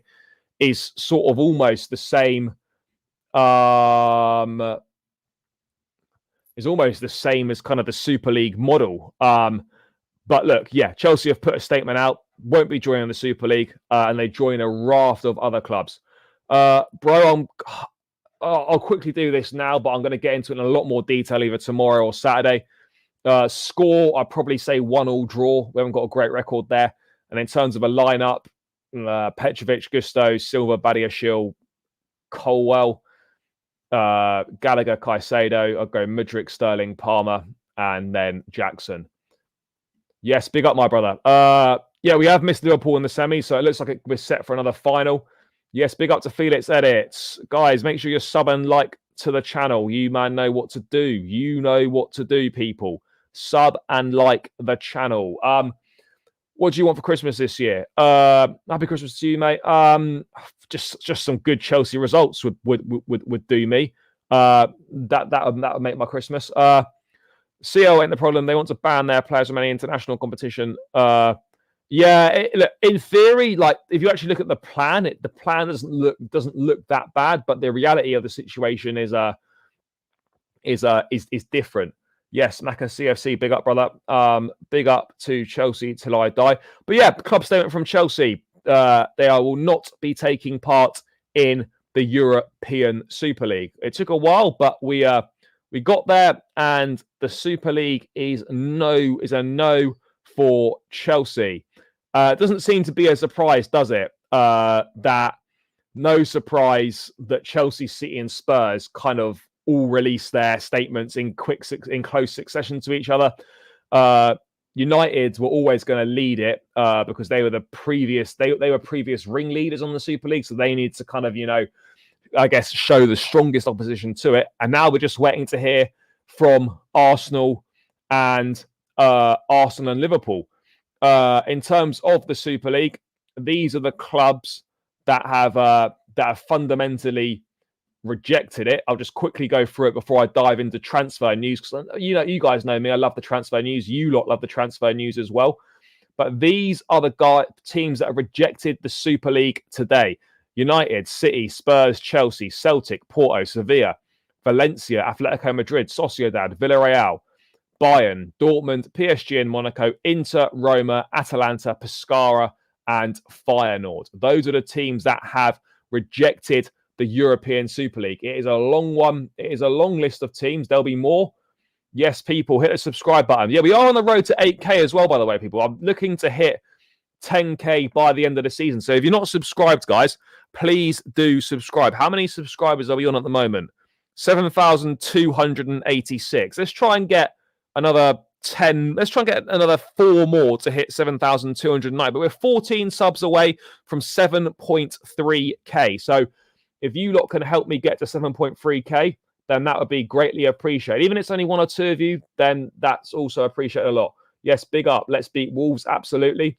is sort of almost the same. Is almost the same as kind of the Super League model. But look, yeah, Chelsea have put a statement out, won't be joining the Super League, and they join a raft of other clubs. Bro, I'll quickly do this now, but I'm going to get into it in a lot more detail either tomorrow or Saturday. Score, I'd probably say 1-1 draw. We haven't got a great record there. And in terms of a lineup, Petrovic, Gusto, Silva, Badiashile, Colwell, Gallagher, Caicedo. I'll go Mudryk, Sterling, Palmer, and then Jackson. Yes, big up, my brother. Yeah, we have missed Liverpool in the semi, so it looks like we're set for another final. Yes, big up to Felix Edits. Guys, make sure you're sub and like to the channel. You, man, know what to do. You know what to do, people. Sub and like the channel. What do you want for Christmas this year? Happy Christmas to you, mate. Just some good Chelsea results would do me. That would make my Christmas. CL ain't the problem. They want to ban their players from any international competition. Yeah, look, in theory, like if you actually look at the plan, the plan doesn't look that bad, but the reality of the situation is different. Yes, Maka CFC, big up, brother. Big up to Chelsea till I die. But yeah, club statement from Chelsea. They will not be taking part in the European Super League. It took a while, but we got there, and the Super League is a no for Chelsea. It doesn't seem to be a surprise, does it? That no surprise that Chelsea, City, and Spurs kind of all released their statements in close succession to each other. United were always going to lead it because they were the previous ringleaders on the Super League, so they need to kind of I guess show the strongest opposition to it. And now we're just waiting to hear from Arsenal and Liverpool. In terms of the Super League, these are the clubs that have fundamentally rejected it. I'll just quickly go through it before I dive into transfer news, because you guys know me. I love the transfer news. You lot love the transfer news as well. But these are the teams that have rejected the Super League today: United, City, Spurs, Chelsea, Celtic, Porto, Sevilla, Valencia, Atletico Madrid, Sociedad, Villarreal, Bayern, Dortmund, PSG and Monaco, Inter, Roma, Atalanta, Pescara, and Feyenoord. Those are the teams that have rejected the European Super League. It is a long one. It is a long list of teams. There'll be more. Yes, people, hit the subscribe button. Yeah, we are on the road to 8K as well, by the way, people. I'm looking to hit 10K by the end of the season. So if you're not subscribed, guys, please do subscribe. How many subscribers are we on at the moment? 7,286. Let's try and get another 10. Let's try and get another 4 more to hit 7,209. But we're 14 subs away from 7.3K. So if you lot can help me get to 7.3K, then that would be greatly appreciated. Even if it's only 1 or 2 of you, then that's also appreciated a lot. Yes, big up. Let's beat Wolves. Absolutely.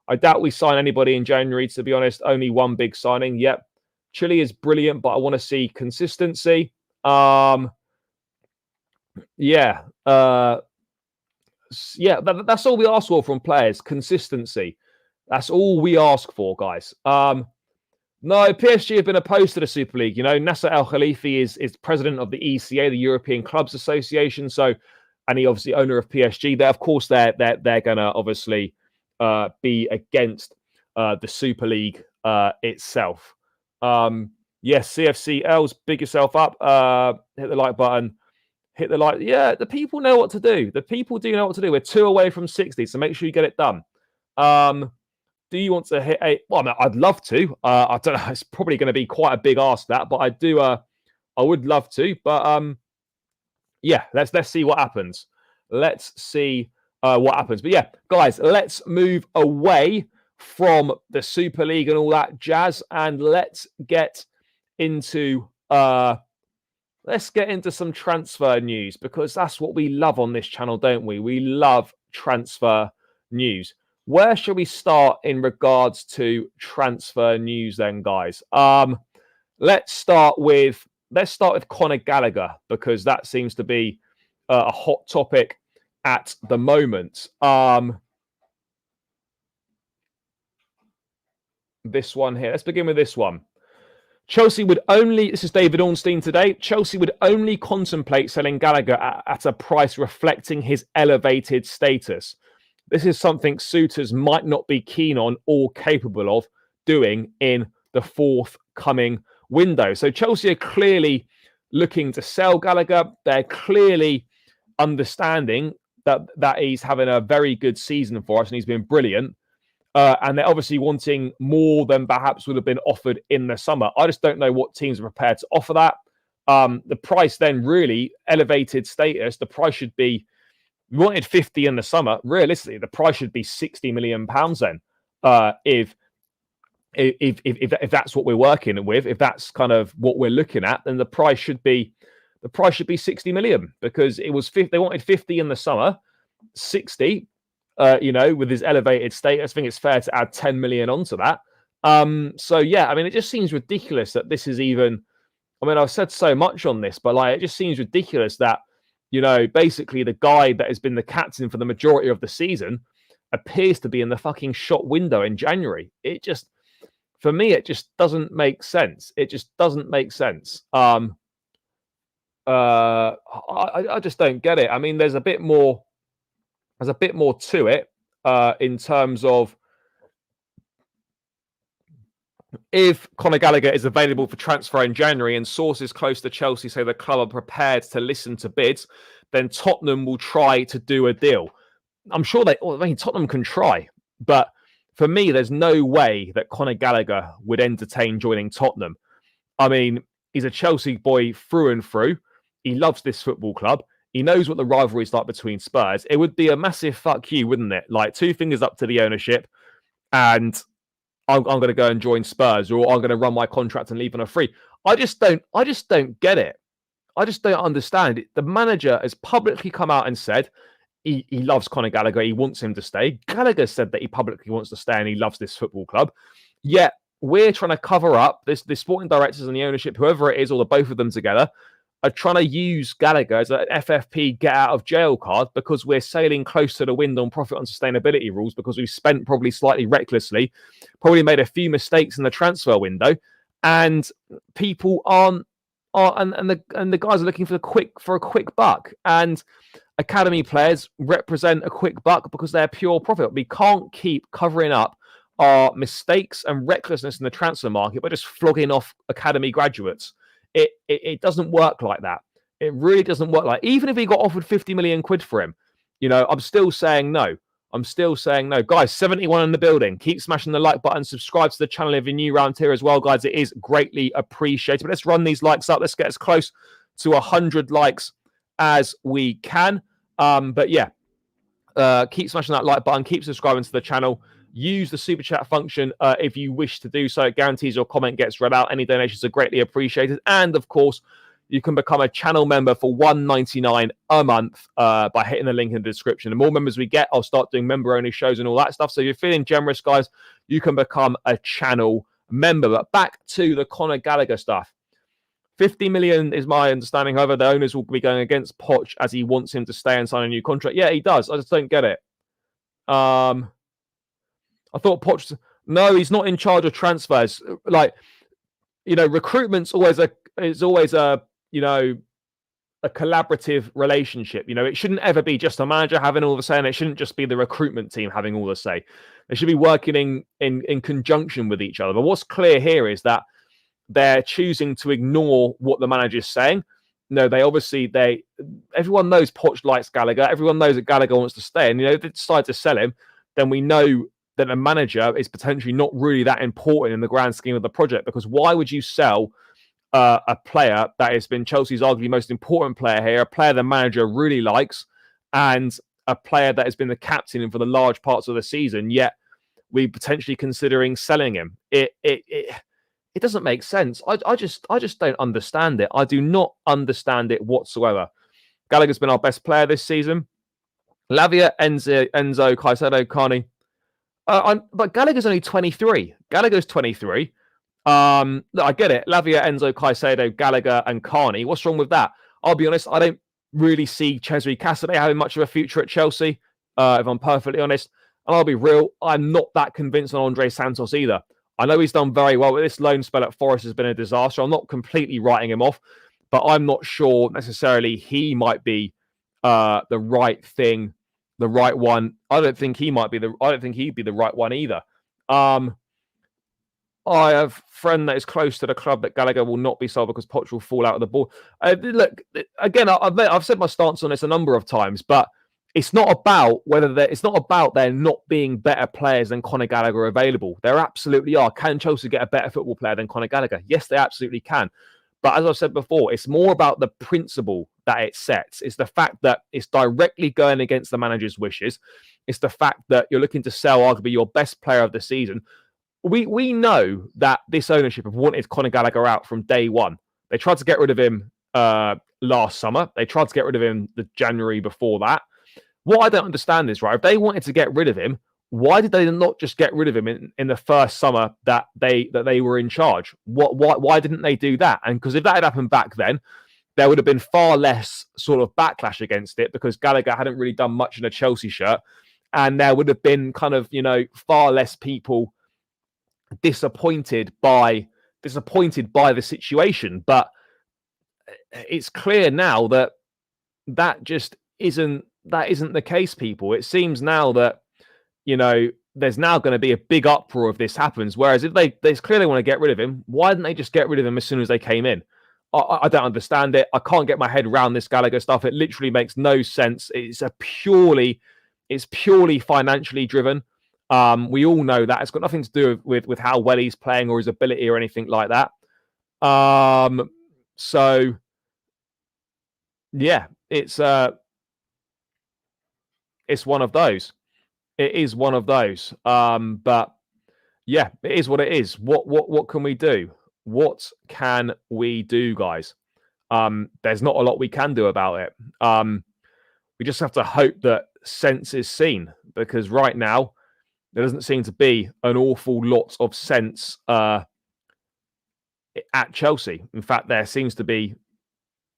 I doubt we sign anybody in January, to be honest. Only one big signing. Yep. Chile is brilliant, but I want to see consistency. Yeah. That's all we ask for from players. Consistency. That's all we ask for, guys. No, PSG have been opposed to the Super League. Nasser El Khalifi is president of the ECA, the European Clubs Association. So, and he obviously owner of PSG. Of course, they're going to obviously be against the Super League itself. Yes, CFCLs, big yourself up. Hit the like button. Hit the like. Yeah, the people know what to do. The people do know what to do. We're 2 away from 60, so make sure you get it done. do you want to hit a? Well, I mean, I'd love to. I don't know. It's probably going to be quite a big ask that, but I do. I would love to. But yeah, let's see what happens. Let's see what happens. But yeah, guys, let's move away from the Super League and all that jazz, and let's get into some transfer news, because that's what we love on this channel, don't we? We love transfer news. Where shall we start in regards to transfer news then, guys? Let's start with Conor Gallagher, because that seems to be a hot topic at the moment. This one here. Let's begin with this one. Chelsea would only, this is David Ornstein today, Chelsea would only contemplate selling Gallagher at a price reflecting his elevated status. This is something suitors might not be keen on or capable of doing in the forthcoming window. So Chelsea are clearly looking to sell Gallagher. They're clearly understanding that he's having a very good season for us and he's been brilliant. And they're obviously wanting more than perhaps would have been offered in the summer. I just don't know what teams are prepared to offer that. The price then really, elevated status, the price should be, we wanted 50 in the summer. Realistically, the price should be £60 million then. If that's what we're working with, if that's kind of what we're looking at, then the price should be 60 million, because it was 50, they wanted 50 in the summer, 60. With his elevated status, I think it's fair to add 10 million onto that. So yeah, I mean, it just seems ridiculous that this is even, I mean, I've said so much on this, but like, it just seems ridiculous that, basically the guy that has been the captain for the majority of the season appears to be in the fucking shop window in January. It just, for me, it just doesn't make sense. It just doesn't make sense. I just don't get it. I mean, there's a bit more to it in terms of if Conor Gallagher is available for transfer in January and sources close to Chelsea say the club are prepared to listen to bids, then Tottenham will try to do a deal. I'm sure Tottenham can try, but for me, there's no way that Conor Gallagher would entertain joining Tottenham. I mean, he's a Chelsea boy through and through. He loves this football club. He knows what the rivalry is like between Spurs. It would be a massive fuck you, wouldn't it? Like, two fingers up to the ownership, and I'm going to go and join Spurs, or I'm going to run my contract and leave on a free. I just don't get it. I just don't understand it. The manager has publicly come out and said he loves Conor Gallagher. He wants him to stay. Gallagher said that he publicly wants to stay and he loves this football club. Yet we're trying to cover up the sporting directors and the ownership, whoever it is, or the both of them together, are trying to use Gallagher as an FFP get out of jail card, because we're sailing close to the wind on profit on sustainability rules, because we've spent probably slightly recklessly, probably made a few mistakes in the transfer window, and people and the guys are looking for a quick buck, and academy players represent a quick buck because they're pure profit. We can't keep covering up our mistakes and recklessness in the transfer market by just flogging off academy graduates. It doesn't work like that. It really doesn't work like, even if he got offered 50 million quid for him, I'm still saying no. Guys, 71 in the building. Keep smashing the like button. Subscribe to the channel if you're new around here as well, guys. It is greatly appreciated. But let's run these likes up. Let's get as close to 100 likes as we can. But yeah, keep smashing that like button. Keep subscribing to the channel. Use the super chat function if you wish to do so. It guarantees your comment gets read out. Any donations are greatly appreciated. And of course, you can become a channel member for $1.99 a month by hitting the link in the description. The more members we get, I'll start doing member-only shows and all that stuff. So if you're feeling generous, guys, you can become a channel member. But back to the Conor Gallagher stuff. 50 million is my understanding. However, the owners will be going against Poch as he wants him to stay and sign a new contract. Yeah, he does. I just don't get it. I thought Poch... No, he's not in charge of transfers. Like, recruitment's always a collaborative relationship. It shouldn't ever be just a manager having all the say, and it shouldn't just be the recruitment team having all the say. They should be working in conjunction with each other. But what's clear here is that they're choosing to ignore what the manager's saying. No, everyone knows Poch likes Gallagher. Everyone knows that Gallagher wants to stay. And, if they decide to sell him, then we know that the manager is potentially not really that important in the grand scheme of the project. Because why would you sell a player that has been Chelsea's arguably most important player here, a player the manager really likes, and a player that has been the captain for the large parts of the season, yet we potentially considering selling him? It doesn't make sense. I just don't understand it. I do not understand it whatsoever. Gallagher's been our best player this season. Lavia, Enzo, Caicedo, Carney. But Gallagher's only 23. Gallagher's 23. Look, I get it. Lavia, Enzo, Caicedo, Gallagher, and Carney. What's wrong with that? I'll be honest, I don't really see Cesare Casadei having much of a future at Chelsea, if I'm perfectly honest. And I'll be real, I'm not that convinced on Andre Santos either. I know he's done very well, but this loan spell at Forest has been a disaster. I'm not completely writing him off, but I'm not sure necessarily he might be the right thing, the right one. I don't think he'd be the right one either. I have a friend that is close to the club that Gallagher will not be sold because Poch will fall out of the ball. Look, again, I've said my stance on this a number of times, but it's not about there not being better players than Conor Gallagher available. There absolutely are. Can Chelsea get a better football player than Conor Gallagher? Yes, they absolutely can. But as I've said before, it's more about the principle that it sets. It's the fact that it's directly going against the manager's wishes. It's the fact that you're looking to sell arguably your best player of the season. We know that this ownership have wanted Conor Gallagher out from day one. They tried to get rid of him last summer. They tried to get rid of him the January before that. What I don't understand is, right, if they wanted to get rid of him, why did they not just get rid of him in the first summer that they were in charge? Why didn't they do that? And because if that had happened back then, there would have been far less sort of backlash against it because Gallagher hadn't really done much in a Chelsea shirt. And there would have been kind of, far less people disappointed by the situation. But it's clear now that just isn't the case, people. It seems now that there's now going to be a big uproar if this happens. Whereas if they clearly want to get rid of him, why didn't they just get rid of him as soon as they came in? I don't understand it. I can't get my head around this Gallagher stuff. It literally makes no sense. It's purely financially driven. We all know that. It's got nothing to do with how well he's playing or his ability or anything like that. So yeah, it's one of those. It is one of those. But yeah, it is what it is. What can we do? What can we do, guys? There's not a lot we can do about it. We just have to hope that sense is seen, because right now there doesn't seem to be an awful lot of sense at Chelsea. In fact, there seems to be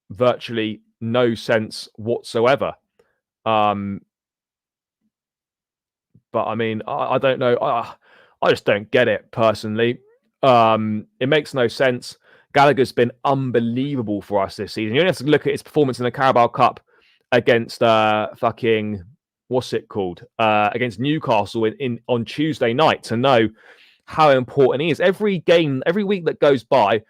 virtually no sense whatsoever. But I mean, I don't know. I just don't get it personally. It makes no sense. Gallagher's been unbelievable for us this season. You only have to look at his performance in the Carabao Cup against against Newcastle on Tuesday night to know how important he is. Every week that goes by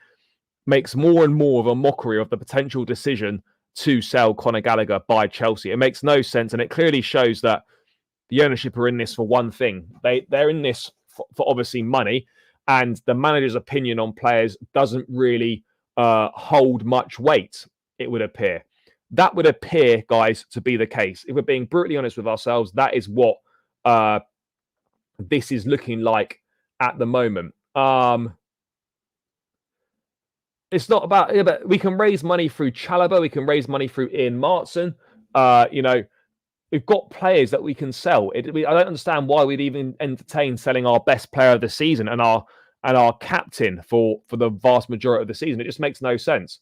makes more and more of a mockery of the potential decision to sell Conor Gallagher by Chelsea. It makes no sense, and it clearly shows that the ownership are in this for one thing. They're in this for obviously money, and the manager's opinion on players doesn't really hold much weight, it would appear. That would appear, guys, to be the case. If we're being brutally honest with ourselves, that is what this is looking like at the moment. It's not about, but we can raise money through Chalobah, we can raise money through Ian Martson. We've got players that we can sell. I don't understand why we'd even entertain selling our best player of the season and our captain for the vast majority of the season. It just makes no sense.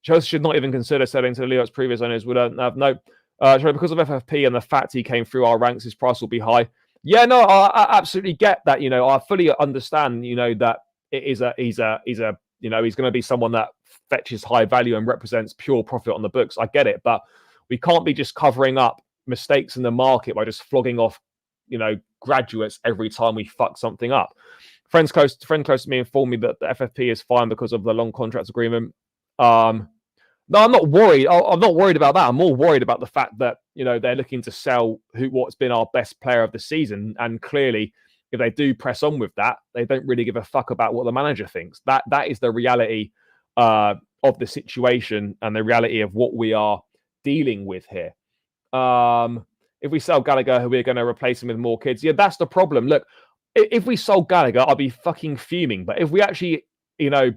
Chelsea should not even consider selling to Leo's previous owners. We don't have because of FFP and the fact he came through our ranks, his price will be high. Yeah, no, I absolutely get that. I fully understand. That he's going to be someone that fetches high value and represents pure profit on the books. I get it, but we can't be just covering up mistakes in the market by just flogging off, graduates every time we fuck something up. Friend close to me informed me that the FFP is fine because of the long contract agreement. No, I'm not worried. I'm not worried about that. I'm more worried about the fact that they're looking to sell what's been our best player of the season, and clearly if they do press on with that, they don't really give a fuck about what the manager thinks. That is the reality of the situation and the reality of what we are dealing with here. If we sell Gallagher, we're going to replace him with more kids. Yeah, that's the problem. Look, if we sold Gallagher, I'd be fucking fuming. But if we actually,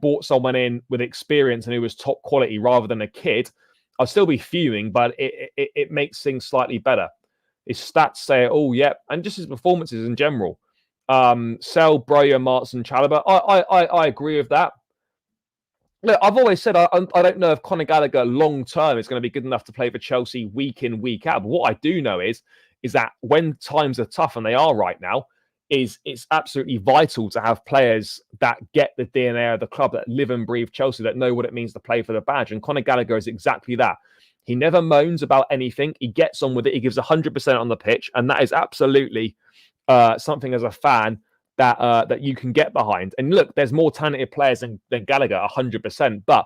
bought someone in with experience and who was top quality rather than a kid, I'd still be fuming, but it makes things slightly better. His stats say it all, yep. And just his performances in general. Sell Broja, Martin, Chalobah. I agree with that. Look, I've always said I don't know if Conor Gallagher long term is going to be good enough to play for Chelsea week in, week out. But what I do know is that when times are tough, and they are right now, it's absolutely vital to have players that get the DNA of the club, that live and breathe Chelsea, that know what it means to play for the badge. And Conor Gallagher is exactly that. He never moans about anything. He gets on with it. He gives 100% on the pitch. And that is absolutely something as a fan that you can get behind. And look, there's more talented players than Gallagher, 100%. But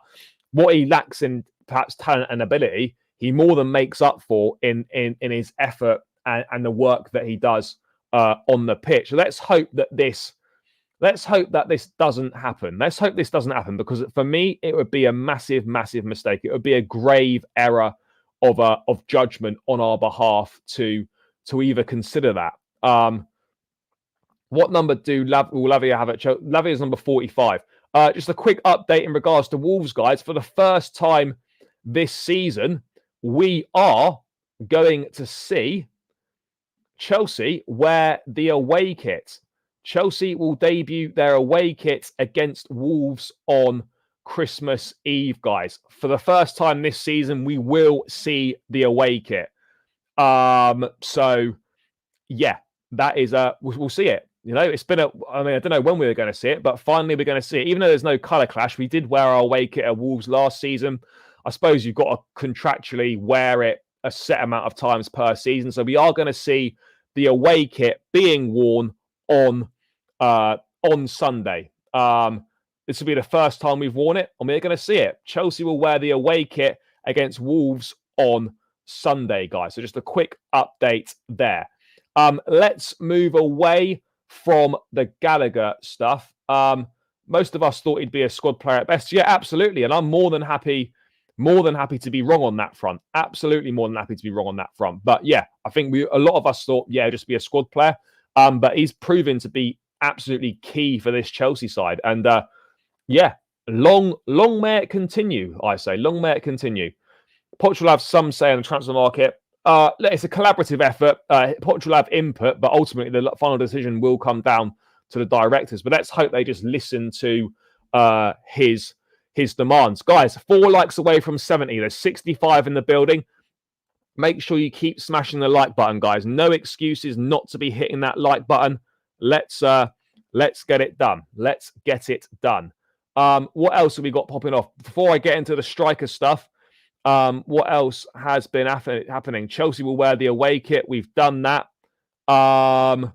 what he lacks in perhaps talent and ability, he more than makes up for in his effort and the work that he does on the pitch. So let's hope that this doesn't happen. Let's hope this doesn't happen, because for me, it would be a massive, massive mistake. It would be a grave error of judgment on our behalf to either consider that. What number will Lavia have at Chelsea? Lavia is number 45. Just a quick update in regards to Wolves, guys. For the first time this season, we are going to see Chelsea wear the away kit. Chelsea will debut their away kit against Wolves on Christmas Eve, guys. For the first time this season, we will see the away kit. So, yeah, that is we'll see it. It's been I don't know when we were going to see it, but finally we're going to see it. Even though there's no colour clash, we did wear our away kit at Wolves last season. I suppose you've got to contractually wear it a set amount of times per season. So we are going to see the away kit being worn on Sunday. This will be the first time we've worn it, and we're going to see it. Chelsea will wear the away kit against Wolves on Sunday, guys. So just a quick update there. Let's move away from the Gallagher stuff. Most of us thought he'd be a squad player at best. Yeah, absolutely. And I'm more than happy to be wrong on that front. Absolutely more than happy to be wrong on that front. But yeah, I think a lot of us thought, yeah, just be a squad player. But he's proven to be absolutely key for this Chelsea side. And yeah, long may it continue, I say. Long may it continue. Poch will have some say in the transfer market. It's a collaborative effort. Poch will have input, but ultimately the final decision will come down to the directors. But let's hope they just listen to his demands. Guys, 4 likes away from 70. There's 65 in the building. Make sure you keep smashing the like button, guys. No excuses not to be hitting that like button. Let's get it done. Let's get it done. What else have we got popping off? Before I get into the striker stuff, what else has been happening? Chelsea will wear the away kit. We've done that. What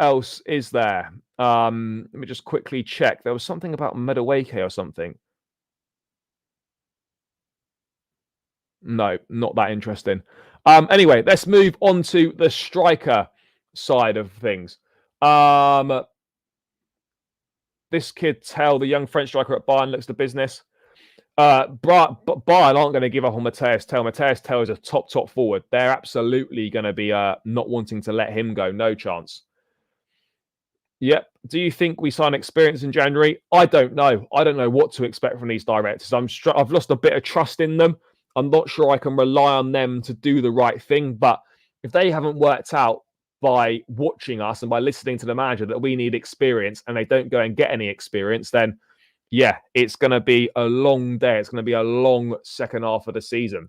else is there? Let me just quickly check. There was something about Madueke or something. No, not that interesting. Anyway, let's move on to the striker side of things. This kid, Tell, the young French striker at Bayern, looks the business. Bayern aren't going to give up on Matthias Tell. Matthias Tell is a top forward. They're absolutely going to be not wanting to let him go. No chance. Yep. Do you think we sign experience in January? I don't know. I don't know what to expect from these directors. I've lost a bit of trust in them. I'm not sure I can rely on them to do the right thing. But if they haven't worked out by watching us and by listening to the manager that we need experience, and they don't go and get any experience, then yeah, it's going to be a long day. It's going to be a long second half of the season.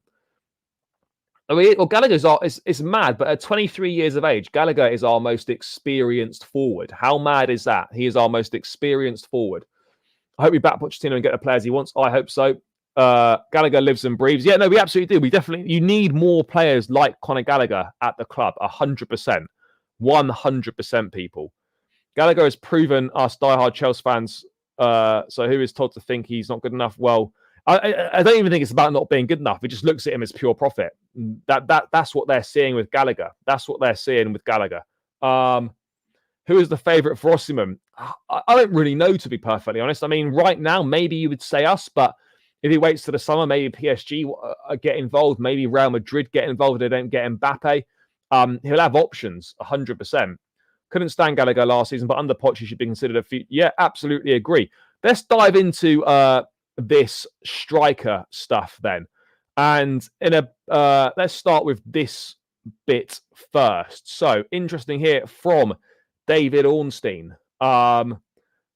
I mean, well, Gallagher's it's mad, but at 23 years of age, Gallagher is our most experienced forward. How mad is that? He is our most experienced forward. I hope we back Pochettino and get the players he wants. I hope so. Gallagher lives and breathes. Yeah, no, we absolutely do. You need more players like Conor Gallagher at the club. 100%. 100%, people. Gallagher has proven us diehard Chelsea fans. So who is told to think he's not good enough? Well, I don't even think it's about not being good enough. It just looks at him as pure profit. That's what they're seeing with Gallagher. That's what they're seeing with Gallagher. Who is the favourite for Osimhen? I don't really know, to be perfectly honest. I mean, right now, maybe you would say us, but if he waits to the summer, maybe PSG get involved, maybe Real Madrid get involved if they don't get Mbappe. He'll have options, 100%. Couldn't stand Gallagher last season, but under Poch, he should be considered a few. Yeah, absolutely agree. Let's dive into this striker stuff then. And let's start with this bit first. So, interesting here from David Ornstein.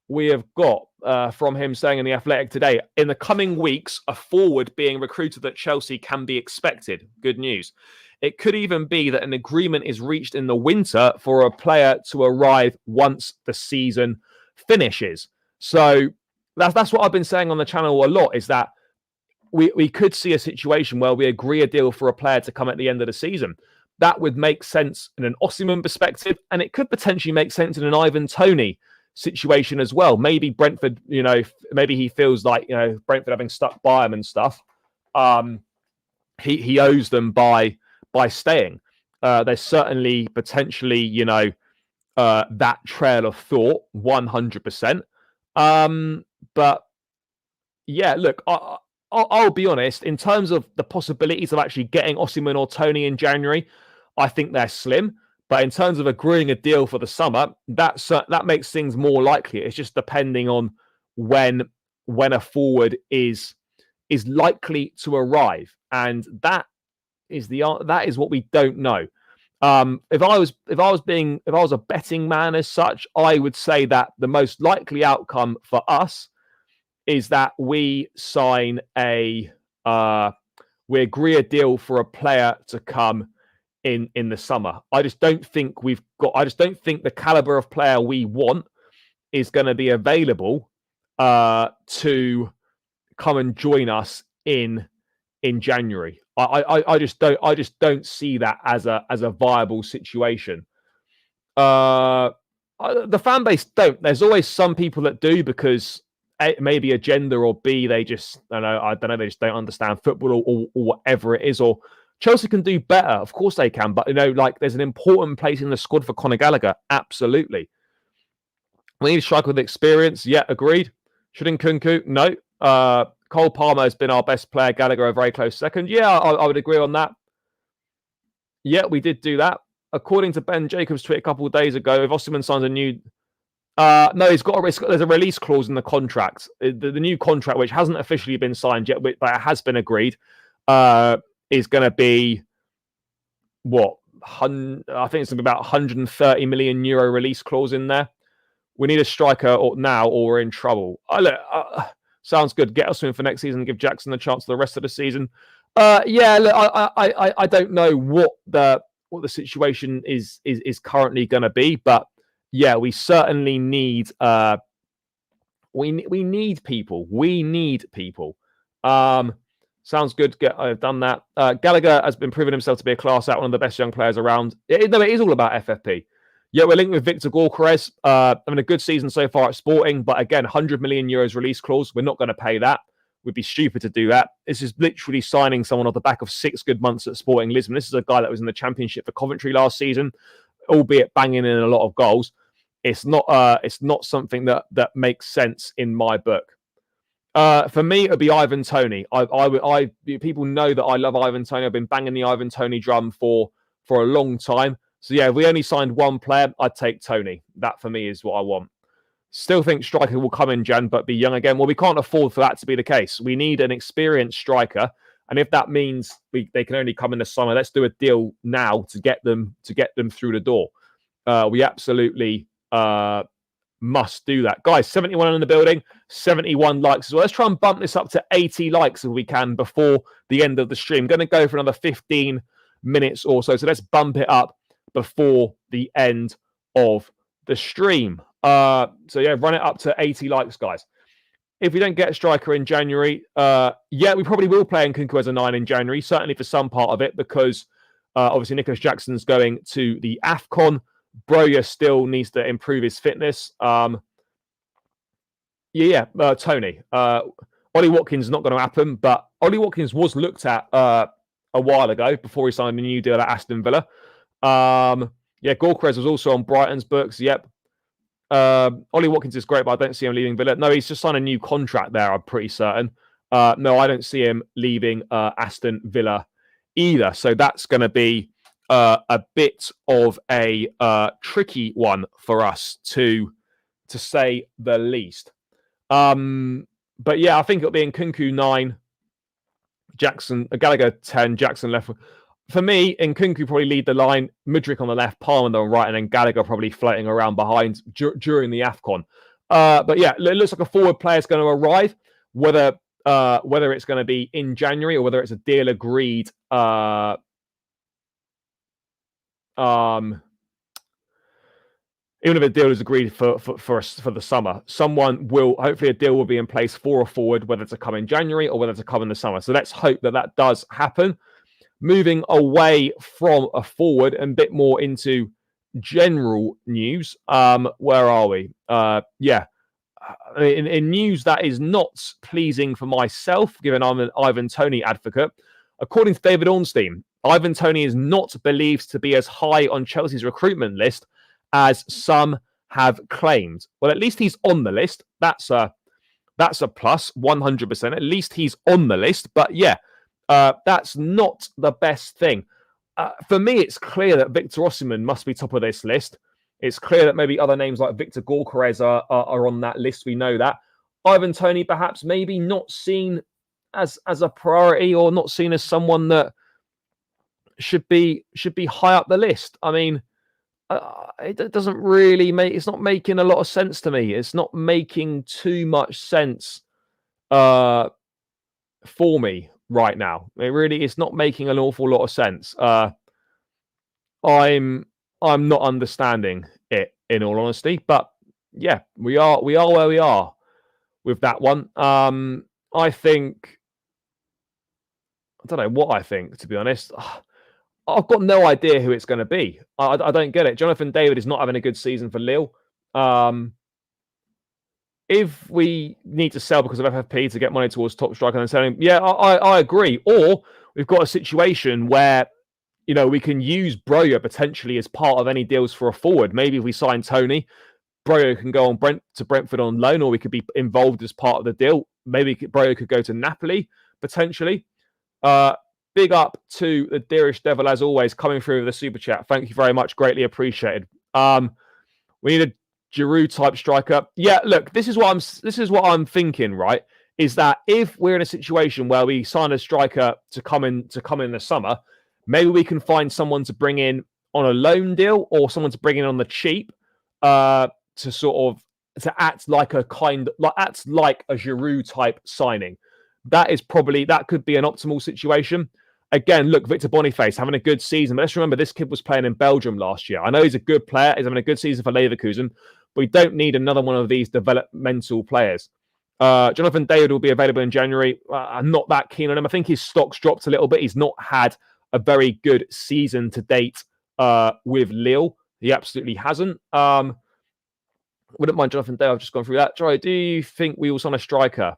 We have got from him saying in The Athletic today, in the coming weeks, a forward being recruited at Chelsea can be expected. Good news. It could even be that an agreement is reached in the winter for a player to arrive once the season finishes. So that's what I've been saying on the channel a lot, is that we could see a situation where we agree a deal for a player to come at the end of the season. That would make sense in an Osimhen perspective, and it could potentially make sense in an Ivan Toney situation as well. Maybe Brentford, maybe he feels like, Brentford having stuck by him and stuff, he owes them by staying. There's certainly potentially, that trail of thought, 100%. But yeah, look, I'll be honest, in terms of the possibilities of actually getting Osimhen or Toney in January, I think they're slim. But in terms of agreeing a deal for the summer, that makes things more likely. It's just depending on when a forward is likely to arrive, and that is what we don't know. If I was a betting man as such, I would say that the most likely outcome for us is that we sign we agree a deal for a player to come in the summer. I just don't think the caliber of player we want is going to be available to come and join us in January. I just don't see that as a viable situation. The fan base don't. There's always some people that do, because maybe agenda, or B, they just I don't know, they just don't understand football, or whatever it is. Or Chelsea can do better, of course they can, but there's an important place in the squad for Conor Gallagher. Absolutely. We need a striker with experience. Yeah, agreed. Shouldn't Nkunku? No. Cole Palmer has been our best player. Gallagher a very close second. Yeah, I would agree on that. Yeah, we did do that. According to Ben Jacobs' tweet a couple of days ago, if Osimhen signs a new... no, there's a release clause in the contract. The new contract, which hasn't officially been signed yet, but it has been agreed, is going to be, I think it's going to be about €130 million release clause in there. We need a striker now, or we're in trouble. Sounds good. Get us in for next season and give Jackson a chance for the rest of the season. Yeah, look, I don't know what the situation is currently going to be, but yeah, we certainly need we need people. We need people. Sounds good. I've done that. Gallagher has been proving himself to be a class act, one of the best young players around. It is all about FFP. Yeah, we're linked with Victor Gyökeres. Having a good season so far at Sporting, but again, €100 million release clause. We're not going to pay that. We'd be stupid to do that. This is literally signing someone off the back of 6 good months at Sporting Lisbon. This is a guy that was in the Championship for Coventry last season, albeit banging in a lot of goals. It's not something that makes sense in my book. For me, it would be Ivan Toney. People know that I love Ivan Toney. I've been banging the Ivan Toney drum for a long time. So yeah, if we only signed one player, I'd take Toney. That for me is what I want. Still think striker will come in Jan, but be young again. Well, we can't afford for that to be the case. We need an experienced striker, and if that means they can only come in the summer, let's do a deal now to get them through the door. We absolutely must do that, guys. 71 in the building, 71 likes as well. Let's try and bump this up to 80 likes if we can before the end of the stream. Going to go for another 15 minutes or so, so let's bump it up before the end of the stream. So yeah, run it up to 80 likes, guys. If we don't get a striker in January, yeah, we probably will play Nkunku as a 9 in January, certainly for some part of it, because obviously Nicholas Jackson's going to the AFCON. Broja still needs to improve his fitness. Tony. Ollie Watkins not going to happen, but Ollie Watkins was looked at a while ago before he signed a new deal at Aston Villa. Yeah, Gorkrez was also on Brighton's books. Yep. Ollie Watkins is great, but I don't see him leaving Villa. No, he's just signed a new contract there, I'm pretty certain. No, I don't see him leaving Aston Villa either. So that's going to be a bit of a tricky one for us to say the least. But yeah, I think it'll be Nkunku 9, Gallagher 10, Jackson left. For me, Nkunku probably lead the line, Mudryk on the left, Palmer on the right, and then Gallagher probably floating around behind during the AFCON. But yeah, it looks like a forward player is going to arrive. Whether it's going to be in January or whether it's a deal agreed even if a deal is agreed for the summer, hopefully a deal will be in place for a forward, whether to come in January or whether to come in the summer. So let's hope that does happen. Moving away from a forward and a bit more into general news. Where are we? In news that is not pleasing for myself, given I'm an Ivan Toney advocate. According to David Ornstein, Ivan Toney is not believed to be as high on Chelsea's recruitment list as some have claimed. Well, at least he's on the list. That's a plus, 100%. At least he's on the list. But yeah, that's not the best thing. For me, it's clear that Victor Osimhen must be top of this list. It's clear that maybe other names like Victor Gorkarez are on that list. We know that. Ivan Toney perhaps maybe not seen as a priority or not seen as someone that should be high up the list. I mean, it doesn't really it's not making a lot of sense to me. It's not making too much sense for me right now. It's not making an awful lot of sense. I'm not understanding it, in all honesty. But yeah, we are where we are with that one. I don't know what I think, to be honest. I've got no idea who it's going to be. I don't get it. Jonathan David is not having a good season for Lille. If we need to sell because of FFP to get money towards top striker and selling, yeah, I agree. Or we've got a situation where we can use Broja potentially as part of any deals for a forward. Maybe if we sign Toney, Broja can go on to Brentford on loan, or we could be involved as part of the deal. Maybe Broja could go to Napoli potentially. Big up to the dearest devil, as always, coming through with the super chat. Thank you very much. Greatly appreciated. We need a Giroud type striker. Yeah, look, this is what I'm thinking, right? Is that if we're in a situation where we sign a striker to come in the summer, maybe we can find someone to bring in on a loan deal or someone to bring in on the cheap to act like a Giroud type signing. That could be an optimal situation. Again, look, Victor Boniface having a good season. But let's remember, this kid was playing in Belgium last year. I know he's a good player. He's having a good season for Leverkusen. But we don't need another one of these developmental players. Jonathan David will be available in January. I'm not that keen on him. I think his stock's dropped a little bit. He's not had a very good season to date with Lille. He absolutely hasn't. Wouldn't mind Jonathan David. I've just gone through that. Joy, do you think we will sign a striker?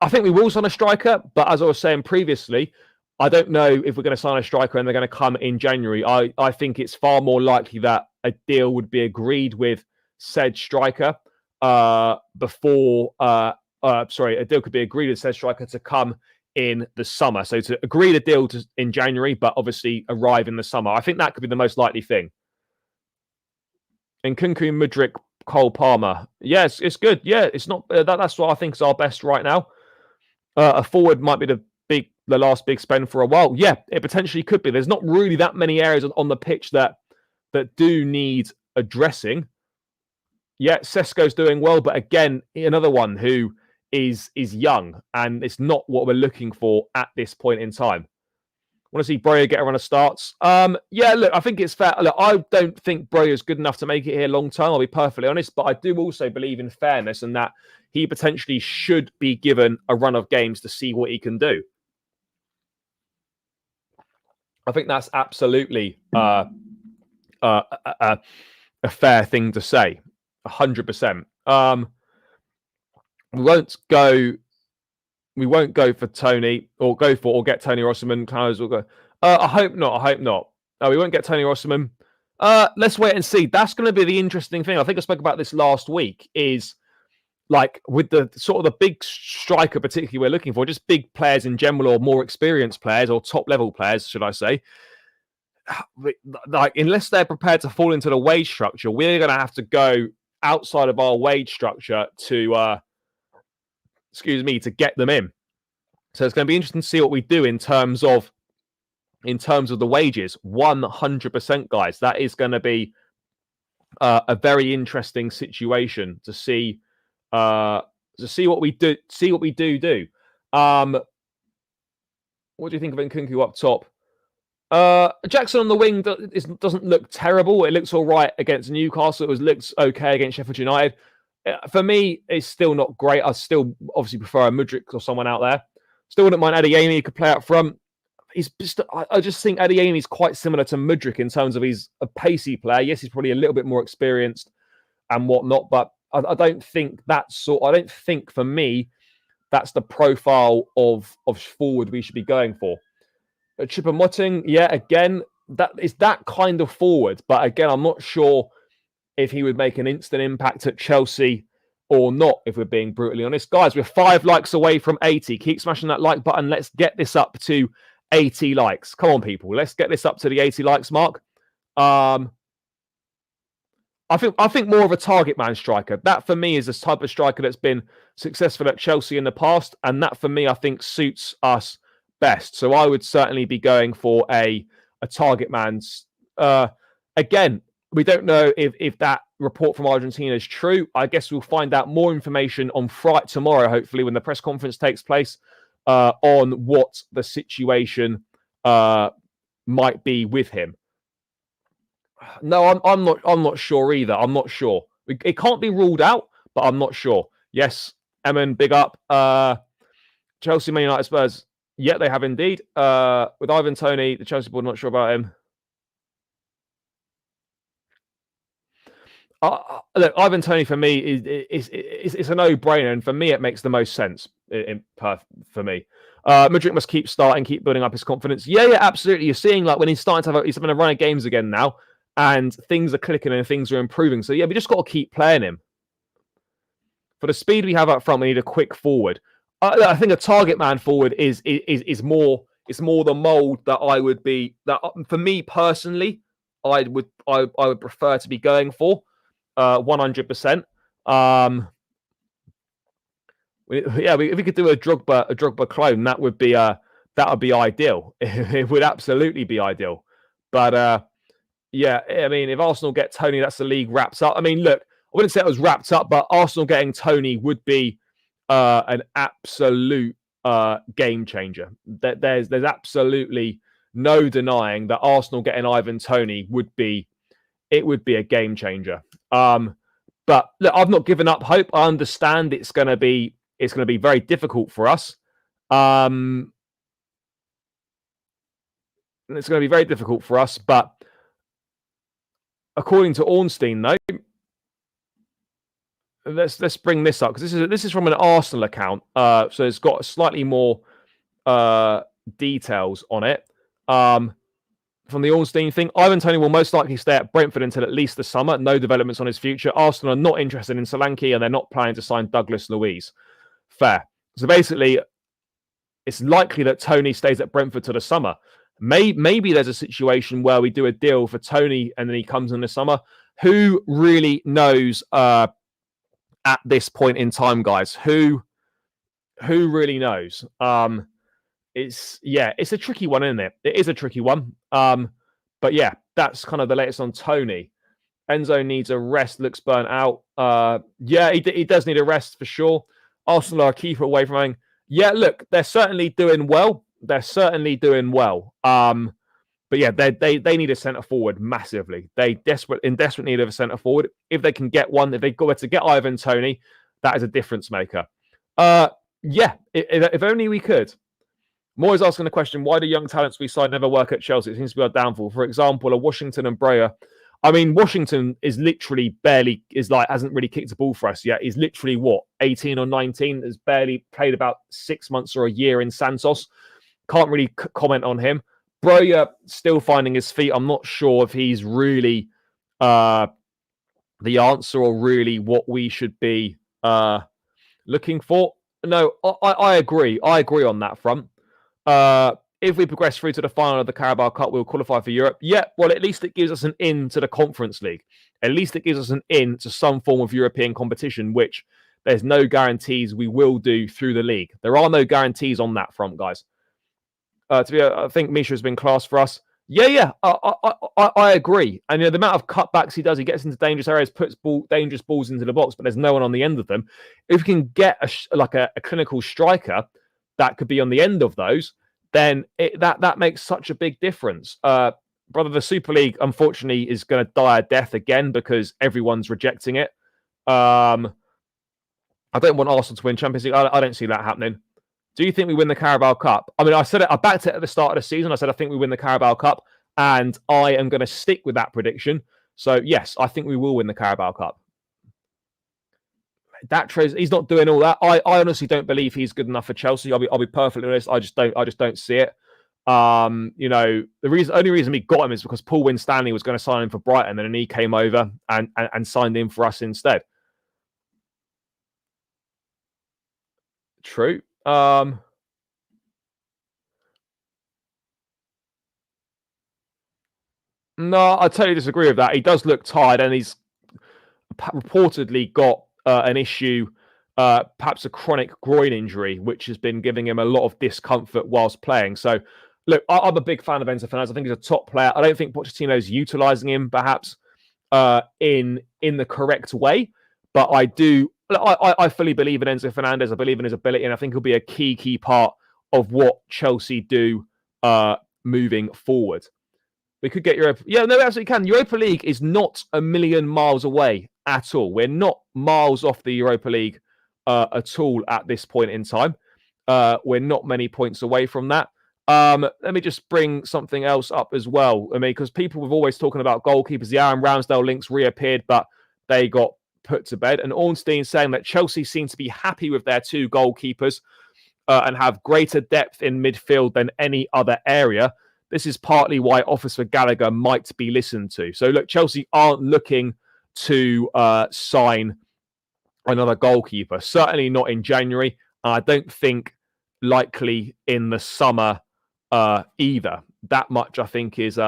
I think we will sign a striker, but as I was saying previously, I don't know if we're going to sign a striker and they're going to come in January. I think it's far more likely that a deal would be agreed with said striker a deal could be agreed with said striker to come in the summer. So to agree the deal in January, but obviously arrive in the summer. I think that could be the most likely thing. And Nkunku, Mudryk, Cole Palmer. Yes, it's good. Yeah, it's not that's what I think is our best right now. A forward might be the last big spend for a while. Yeah, it potentially could be. There's not really that many areas on the pitch that do need addressing. Yeah, Sesko's doing well, but again, another one who is young, and it's not what we're looking for at this point in time. Want to see Broja get a run of starts? Yeah, look, I think it's fair. Look, I don't think Broja is good enough to make it here long term. I'll be perfectly honest, but I do also believe in fairness and that he potentially should be given a run of games to see what he can do. I think that's absolutely a fair thing to say. 100%. We won't go for Toney or get Toney or Osimhen. I hope not. We won't get Tony Rossman. Let's wait and see. That's going to be the interesting thing. I think I spoke about this last week. Is like with the sort of the big striker, particularly we're looking for, just big players in general, or more experienced players, or top level players, should I say? Like, unless they're prepared to fall into the wage structure, we're going to have to go outside of our wage structure to, to get them in. So it's going to be interesting to see what we do in terms of the wages. 100%, guys. That is going to be a very interesting situation to see. What we do. See what we do. What do you think of Nkunku up top? Jackson on the wing doesn't look terrible. It looks all right against Newcastle. It looks okay against Sheffield United. For me, it's still not great. I still obviously prefer a Mudryk or someone out there. Still wouldn't mind Adeyemi. He could play up front. I just think Adeyemi is quite similar to Mudryk in terms of he's a pacey player. Yes, he's probably a little bit more experienced and whatnot, but I don't think for me that's the profile of forward we should be going for. Choupo-Moting, yeah, again, that is that kind of forward, but again, I'm not sure if he would make an instant impact at Chelsea or not, if we're being brutally honest. Guys, we're 5 likes away from 80. Keep smashing that like button. Let's get this up to 80 likes. Come on, people. Let's get this up to the 80 likes mark. I think more of a target man striker. That, for me, is the type of striker that's been successful at Chelsea in the past, and that, for me, I think suits us best. So I would certainly be going for a target man. Again, we don't know if that report from Argentina is true. I guess we'll find out more information on Friday, tomorrow, hopefully, when the press conference takes place, on what the situation might be with him. No, I'm not sure either. I'm not sure. It can't be ruled out, but I'm not sure. Yes, Emin, big up. Chelsea, Man United, Spurs. Yeah, they have indeed. With Ivan Toney, the Chelsea board, not sure about him. Look, Ivan Toney for me is a no-brainer, and for me it makes the most sense. For me, Mudryk must keep starting, keep building up his confidence. Yeah, absolutely. You're seeing like when he's starting to he's having a run of games again now, and things are clicking and things are improving. So yeah, we just got to keep playing him. For the speed we have up front, we need a quick forward. I think a target man forward is more the mold that I would be. That for me personally, I would prefer to be going for. 100%. If we could do a Drogba clone, that would be ideal. It would absolutely be ideal. But yeah, I mean, if Arsenal get Toney, that's the league wraps up. I mean, look, I wouldn't say it was wrapped up, but Arsenal getting Toney would be an absolute game changer. There's absolutely no denying that Arsenal getting Ivan Toney would be a game changer. But look, I've not given up hope. I understand it's going to be very difficult for us. It's going to be very difficult for us. But according to Ornstein, though, let's bring this up, because this is from an Arsenal account. So it's got slightly more details on it. From the Ornstein thing, Ivan Toney will most likely stay at Brentford until at least the summer. No developments on his future. Arsenal are not interested in Solanke, and they're not planning to sign Douglas Luiz. Fair. So basically, it's likely that Toney stays at Brentford till the summer. Maybe there's a situation where we do a deal for Toney and then he comes in the summer. Who really knows at this point in time, guys? Who really knows? It's a tricky one, isn't it? It is a tricky one. But yeah, that's kind of the latest on Toney. Enzo needs a rest, looks burnt out. Yeah, he does need a rest for sure. Arsenal are a keeper away from having. Yeah, look, they're certainly doing well. But yeah, they need a centre forward massively. They in desperate need of a centre forward. If they can get one, if they go to get Ivan Toney, that is a difference maker. Yeah, if only we could. Moyes asking the question, why do young talents we sign never work at Chelsea? It seems to be our downfall. For example, a Washington and Breyer. I mean, Washington is literally hasn't really kicked a ball for us yet. He's literally 18 or 19, has barely played about 6 months or a year in Santos. Can't really comment on him. Broja still finding his feet. I'm not sure if he's really the answer or really what we should be looking for. No, I agree. I agree on that front. If we progress through to the final of the Carabao Cup, we'll qualify for Europe. Yeah, well, at least it gives us an in to the Conference League. At least it gives us an in to some form of European competition, which there's no guarantees we will do through the league. There are no guarantees on that front, guys. I think Misha has been class for us. Yeah, I agree. And the amount of cutbacks he does, he gets into dangerous areas, puts dangerous balls into the box, but there's no one on the end of them. If we can get a clinical striker that could be on the end of those, then that makes such a big difference. Brother, the Super League, unfortunately, is going to die a death again because everyone's rejecting it. I don't want Arsenal to win Champions League. I don't see that happening. Do you think we win the Carabao Cup? I mean, I said it. I backed it at the start of the season. I said I think we win the Carabao Cup, and I am going to stick with that prediction. So yes, I think we will win the Carabao Cup. He's not doing all that. I honestly don't believe he's good enough for Chelsea. I'll be perfectly honest. I just don't see it. The only reason we got him is because Paul Winstanley was going to sign him for Brighton, and then he came over and signed him for us instead. True. No, I totally disagree with that. He does look tired, and he's reportedly got an issue, perhaps a chronic groin injury, which has been giving him a lot of discomfort whilst playing. So, look, I'm a big fan of Enzo Fernandez. I think he's a top player. I don't think Pochettino's utilising him perhaps in the correct way, but I do. I fully believe in Enzo Fernandez. I believe in his ability, and I think he'll be a key part of what Chelsea do moving forward. We could get Europa. Yeah, no, we absolutely can. Europa League is not a million miles away at all. We're not miles off the Europa League at all at this point in time. We're not many points away from that. Let me just bring something else up as well. I mean, because people were always talking about goalkeepers. The Aaron Ramsdale links reappeared, but they got put to bed. And Ornstein saying that Chelsea seem to be happy with their two goalkeepers and have greater depth in midfield than any other area. This is partly why offers for Gallagher might be listened to. So, look, Chelsea aren't looking to sign another goalkeeper. Certainly not in January. I don't think likely in the summer either. That much, I think, is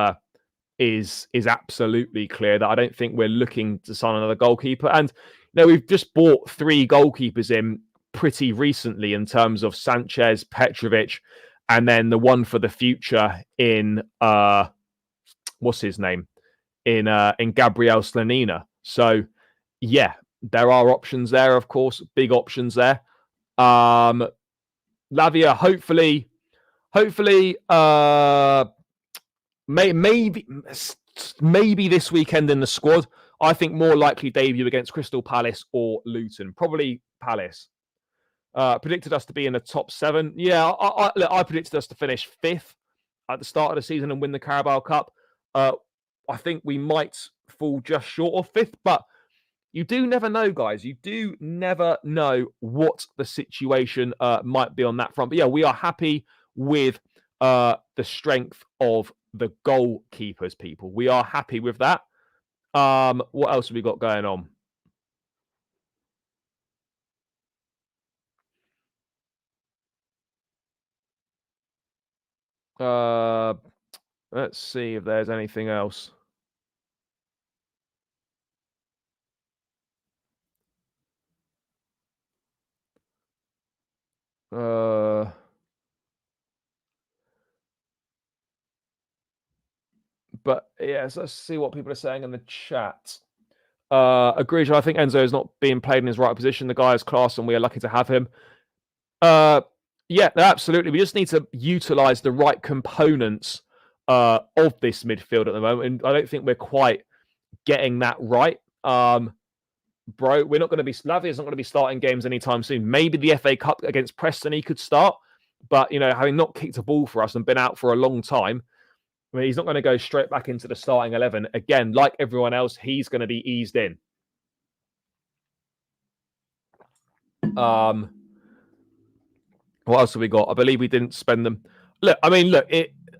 absolutely clear. That I don't think we're looking to sign another goalkeeper. And we've just bought 3 goalkeepers in pretty recently in terms of Sanchez, Petrovic, and then the one for the future in what's his name? In Gabriel Slanina. So yeah, there are options there, of course, big options there. Lavia, hopefully, maybe this weekend in the squad. I think more likely debut against Crystal Palace or Luton. Probably Palace. Predicted us to be in the top 7. Yeah, I predicted us to finish 5th at the start of the season and win the Carabao Cup. I think we might fall just short of 5th, but you do never know, guys. You do never know what the situation might be on that front. But yeah, we are happy with the strength of the goalkeepers, people. We are happy with that. What else have we got going on? Let's see if there's anything else. But yes, let's see what people are saying in the chat. Agreed. I think Enzo is not being played in his right position. The guy is class, and we are lucky to have him. Yeah, absolutely. We just need to utilize the right components of this midfield at the moment, and I don't think we're quite getting that right. Bro, we're not going to be. Lavia's not going to be starting games anytime soon. Maybe the FA Cup against Preston he could start, but having not kicked a ball for us and been out for a long time, I mean, he's not going to go straight back into the starting 11 again. Like everyone else, he's going to be eased in. What else have we got? I believe we didn't spend them. Look,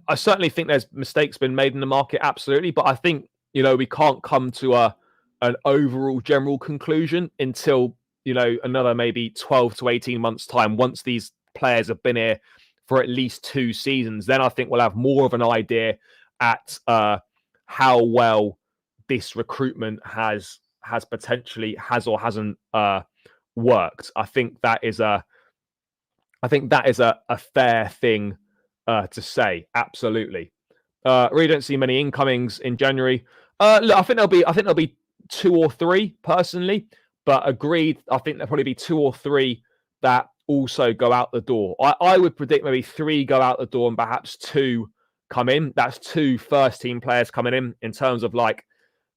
I certainly think there's mistakes been made in the market, absolutely. But I think, we can't come to an overall general conclusion until, another maybe 12 to 18 months time. Once these players have been here for at least 2 seasons, then I think we'll have more of an idea at how well this recruitment has potentially or hasn't worked. I think that is a fair thing to say. Absolutely. Really don't see many incomings in January. Look, I think there'll be 2 or 3 personally, but agreed. I think there'll probably be 2 or 3 that also go out the door. I would predict maybe 3 go out the door and perhaps 2 come in. That's 2 first team players coming in terms of like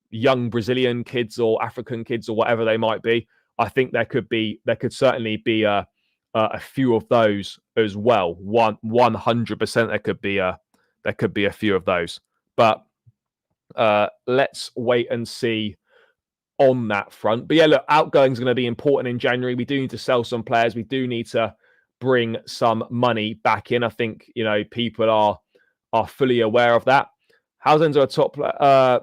young Brazilian kids or African kids or whatever they might be. I think there could certainly be a few of those as well. 100% there could be a few of those. But let's wait and see on that front. But yeah, look, outgoing is going to be important in January. We do need to sell some players. We do need to bring some money back in. I think, people are fully aware of that. Housen's a top player.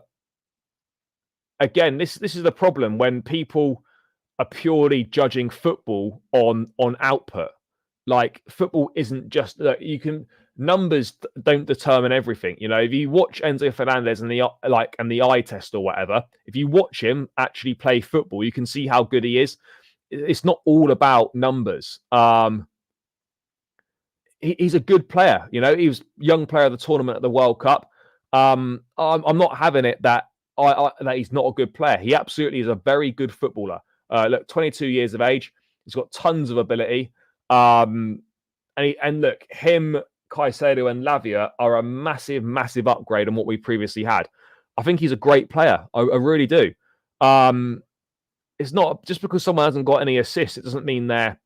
Again, this is the problem when people are purely judging football on output. Like, football isn't just numbers don't determine everything. If you watch Enzo Fernandez and the eye test or whatever, if you watch him actually play football, you can see how good he is. It's not all about numbers. He's a good player. He was young player of the tournament at the World Cup. I'm not having it that that he's not a good player. He absolutely is a very good footballer. Look, 22 years of age. He's got tons of ability. And look, him, Caicedo and Lavia are a massive, massive upgrade on what we previously had. I think he's a great player. I really do. It's not just because someone hasn't got any assists, it doesn't mean they're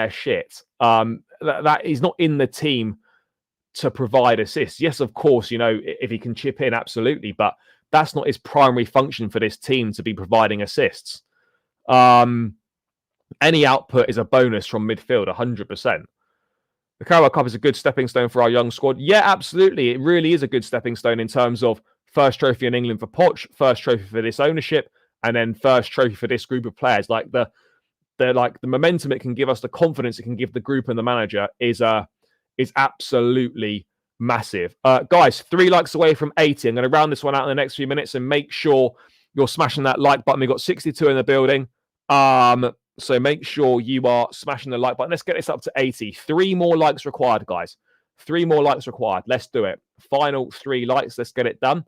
shit. That he's not in the team to provide assists. Yes, of course, if he can chip in, absolutely, but that's not his primary function for this team, to be providing assists. Any output is a bonus from midfield, 100%. The Carabao Cup is a good stepping stone for our young squad. Yeah, absolutely. It really is a good stepping stone in terms of first trophy in England for Poch, first trophy for this ownership, and then first trophy for this group of players. Like the momentum it can give us, the confidence it can give the group and the manager is absolutely massive. Guys, 3 likes away from 80. I'm going to round this one out in the next few minutes and make sure you're smashing that like button. We've got 62 in the building. So make sure you are smashing the like button. Let's get this up to 80. 3 more likes required, guys. 3 more likes required. Let's do it. Final 3 likes. Let's get it done.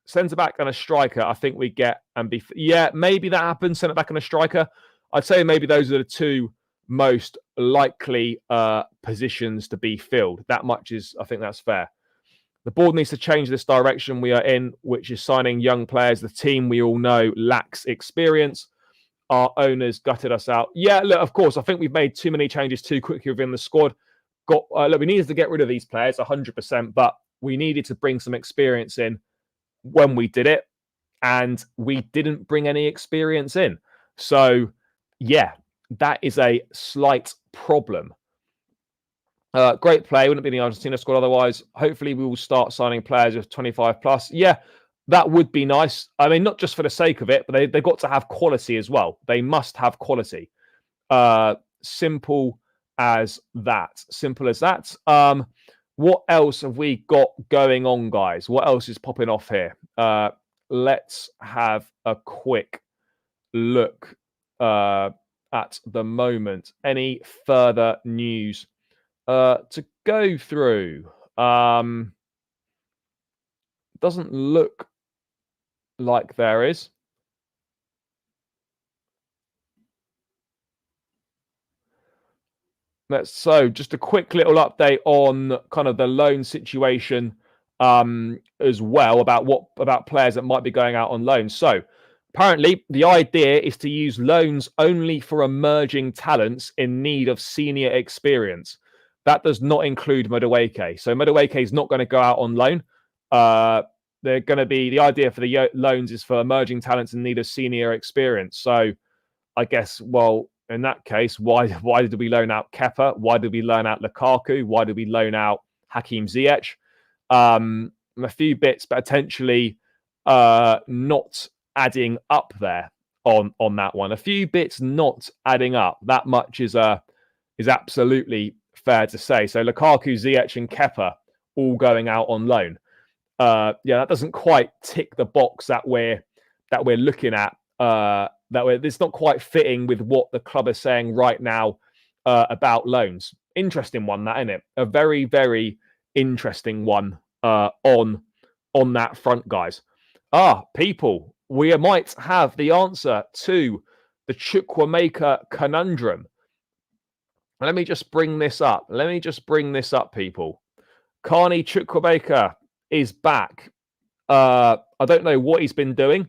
Centre back and a striker, I think we get yeah, maybe that happens. Centre back and a striker. I'd say maybe those are the 2 most likely positions to be filled. That much I think that's fair. The board needs to change this direction we are in, which is signing young players. The team, we all know, lacks experience. Our owners gutted us out. Yeah, look, of course, I think we've made too many changes too quickly within the squad. Look, we needed to get rid of these players, 100%, but we needed to bring some experience in when we did it, and we didn't bring any experience in. So, yeah, that is a slight problem. Great play. Wouldn't be the Argentina squad otherwise. Hopefully, we will start signing players of 25 plus. Yeah, that would be nice. I mean, not just for the sake of it, but they've got to have quality as well. They must have quality. Simple as that. Simple as that. What else have we got going on, guys? What else is popping off here? Let's have a quick look at the moment. Any further news to go through? Doesn't look like there is. So just a quick little update on kind of the loan situation as well, about players that might be going out on loan. So apparently the idea is to use loans only for emerging talents in need of senior experience. That does not include Madueke. So Madueke is not going to go out on loan. They're going to be, the idea for the loans is for emerging talents in need of senior experience. So I guess, well, in that case, why did we loan out Kepa? Why did we loan out Lukaku? Why did we loan out Hakim Ziyech. A few bits potentially not adding up there on that one. A few bits not adding up. That much is absolutely fair to say. So Lukaku, Ziyech, and Kepa all going out on loan. That doesn't quite tick the box that we're looking at. It's not quite fitting with what the club is saying right now about loans. Interesting one, that, isn't it? A very, very interesting one on that front, guys. People, we might have the answer to the Chukwuemeka conundrum. Let me just bring this up. People. Carney Chukwuemeka is back. I don't know what he's been doing,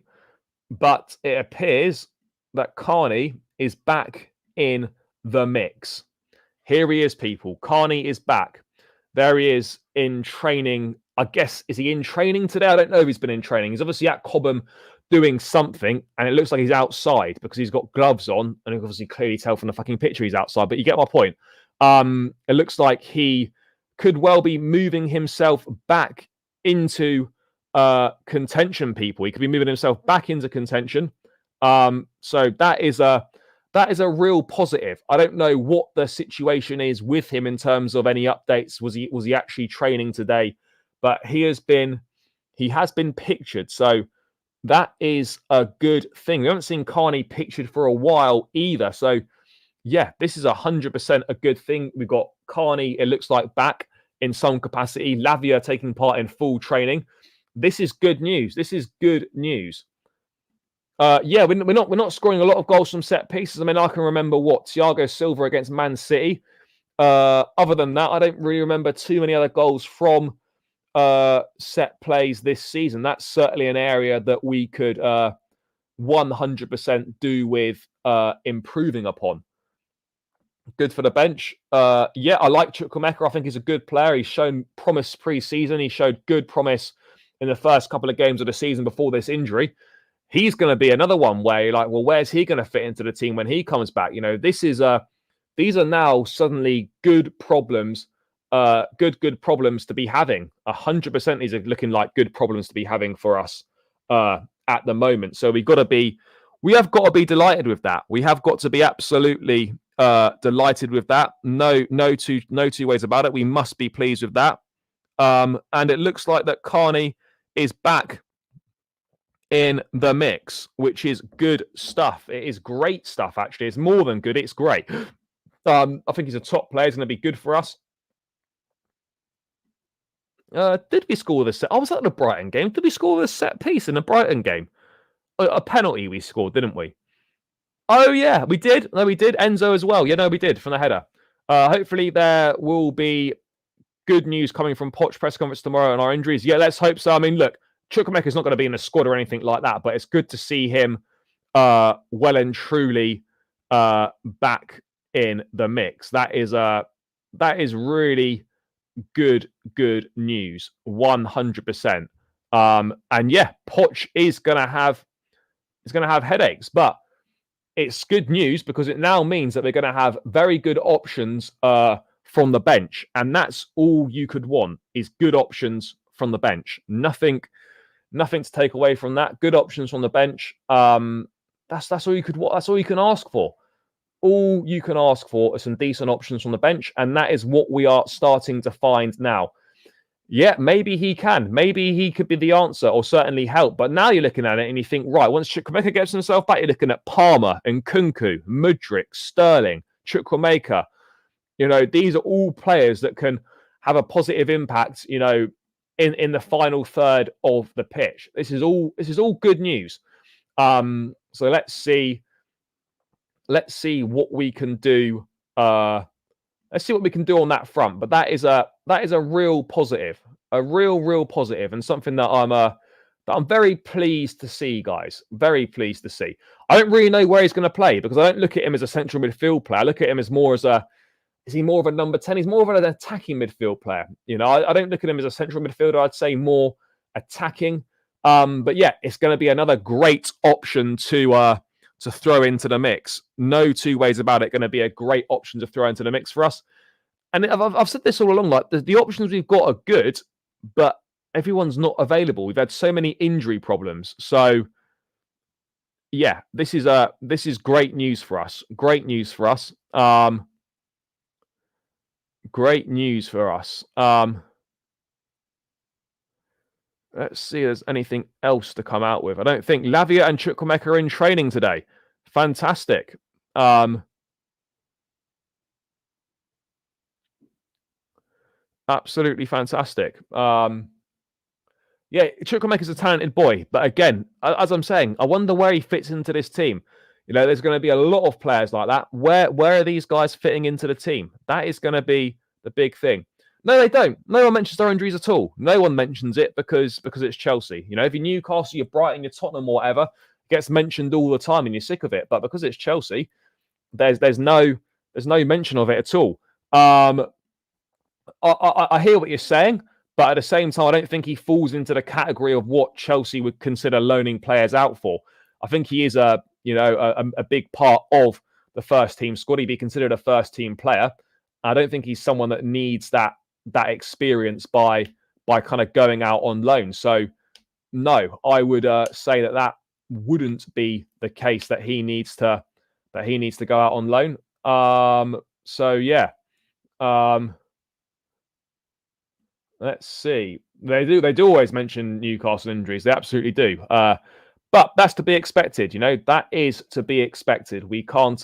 but it appears that Carney is back in the mix. Here he is, people. Carney is back. There he is in training. I guess, is he in training today? I don't know if he's been in training. He's obviously at Cobham doing something, and it looks like he's outside because he's got gloves on, and you can obviously clearly tell from the fucking picture he's outside, but you get my point. It looks like he could well be moving himself back into contention, people. He could be moving himself back into contention. So that is a real positive. I don't know what the situation is with him in terms of any updates. Was he actually training today? But he has been pictured. So that is a good thing. We haven't seen Carney pictured for a while either. So yeah, this is 100% a good thing. We've got Carney, it looks like, back in some capacity. Lavia taking part in full training. This is good news. We're not scoring a lot of goals from set pieces. I mean, I can remember Thiago Silva against Man City. Other than that, I don't really remember too many other goals from set plays this season. That's certainly an area that we could 100% do with improving upon. Good for the bench. I like Chukwuemeka. I think he's a good player. He's shown promise pre-season. He showed good promise in the first couple of games of the season before this injury. He's going to be another one where you're like, well, where's he going to fit into the team when he comes back? You know, these are now suddenly good problems, good problems to be having. 100% these are looking like good problems to be having for us at the moment. So we have got to be delighted with that. We have got to be absolutely delighted with that. No two ways about it. We must be pleased with that. And it looks like that Carney is back in the mix, which is good stuff. It is great stuff, actually. It's more than good. It's great. I think he's a top player. He's going to be good for us. Did we score the set? Was that the Brighton game? Did we score the set piece in the Brighton game? A penalty we scored, didn't we? Oh, yeah, we did. No, we did. Enzo as well. Yeah, no, we did from the header. Hopefully there will be good news coming from Poch press conference tomorrow on our injuries. Yeah, let's hope so. I mean, look, Chukwuemeka's not going to be in the squad or anything like that, but it's good to see him well and truly back in the mix. That is really good news, 100%. And yeah, Poch is going to have headaches, but it's good news because it now means that they're going to have very good options from the bench, and that's all you could want is good options from the bench. Nothing to take away from that. Good options from the bench. That's all you could. That's all you can ask for. All you can ask for are some decent options from the bench, and that is what we are starting to find now. Yeah, maybe he can. Maybe he could be the answer or certainly help. But now you're looking at it and you think, right, once Chukwuemeka gets himself back, you're looking at Palmer and Nkunku, Mudryk, Sterling, Chukwuemeka. You know, these are all players that can have a positive impact, you know, in the final third of the pitch. This is all good news. So let's see what we can do. Let's see what we can do on that front. But that is a real positive, and something that I'm very pleased to see, guys. Very pleased to see. I don't really know where he's going to play because I don't look at him as a central midfield player. I look at him as more as is he more of a number 10? He's more of an attacking midfield player. You know, I don't look at him as a central midfielder. I'd say more attacking. But yeah, it's going to be another great option to throw into the mix. No two ways about it. Going to be a great option to throw into the mix for us. And I've said this all along, like the options we've got are good, but everyone's not available. We've had so many injury problems. So yeah, this is great news for us. Great news for us. Great news for us. Let's see if there's anything else to come out with. I don't think Lavia and Chilwell are in training today. Fantastic. Absolutely fantastic. Yeah, Chilwell is a talented boy, but again, as I'm saying, I wonder where he fits into this team. You know, there's going to be a lot of players like that. Where are these guys fitting into the team? That is going to be the big thing. No, they don't. No one mentions their injuries at all. No one mentions it because it's Chelsea. You know, if you're Newcastle, you're Brighton, you're Tottenham, or whatever, it gets mentioned all the time, and you're sick of it. But because it's Chelsea, there's no mention of it at all. I hear what you're saying, but at the same time, I don't think he falls into the category of what Chelsea would consider loaning players out for. I think he is a big part of the first team squad. He'd be considered a first team player. I don't think he's someone that needs that experience by kind of going out on loan. So no, I would say that wouldn't be the case, that he needs to go out on loan. So yeah. Let's see. They do always mention Newcastle injuries. They absolutely do. But that's to be expected. You know, that is to be expected. We can't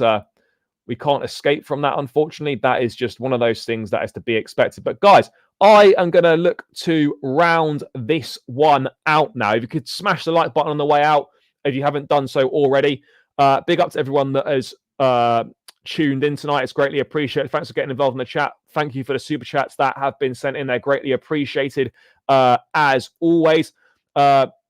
escape from that, unfortunately. That is just one of those things that is to be expected. But guys, I am going to look to round this one out now. If you could smash the like button on the way out, if you haven't done so already. Big up to everyone that has tuned in tonight. It's greatly appreciated. Thanks for getting involved in the chat. Thank you for the super chats that have been sent in. They're greatly appreciated as always.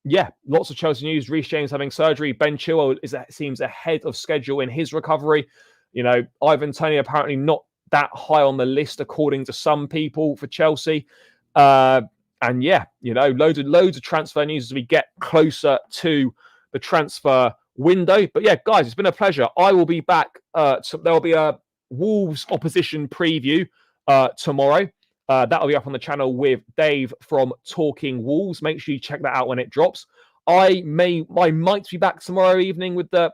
Yeah, lots of Chelsea news. Reece James having surgery. Ben Chilwell seems ahead of schedule in his recovery. You know, Ivan Toney apparently not that high on the list according to some people for Chelsea. And yeah, you know, loads of transfer news as we get closer to the transfer window. But yeah, guys, it's been a pleasure. I will be back. There'll be a Wolves opposition preview tomorrow. That'll be up on the channel with Dave from Talking Wolves. Make sure you check that out when it drops. I might be back tomorrow evening with the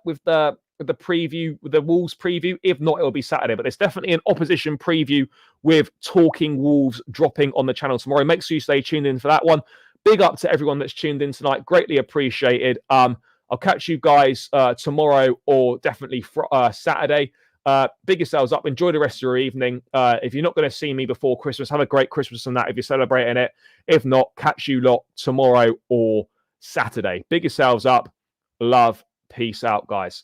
preview, with the Wolves preview. If not, it'll be Saturday. But there's definitely an opposition preview with Talking Wolves dropping on the channel tomorrow. Make sure you stay tuned in for that one. Big up to everyone that's tuned in tonight. Greatly appreciated. I'll catch you guys tomorrow or definitely Saturday. Big yourselves up. Enjoy the rest of your evening. If you're not going to see me before Christmas, have a great Christmas and that if you're celebrating it. If not, catch you lot tomorrow or Saturday. Big yourselves up. Love. Peace out, guys.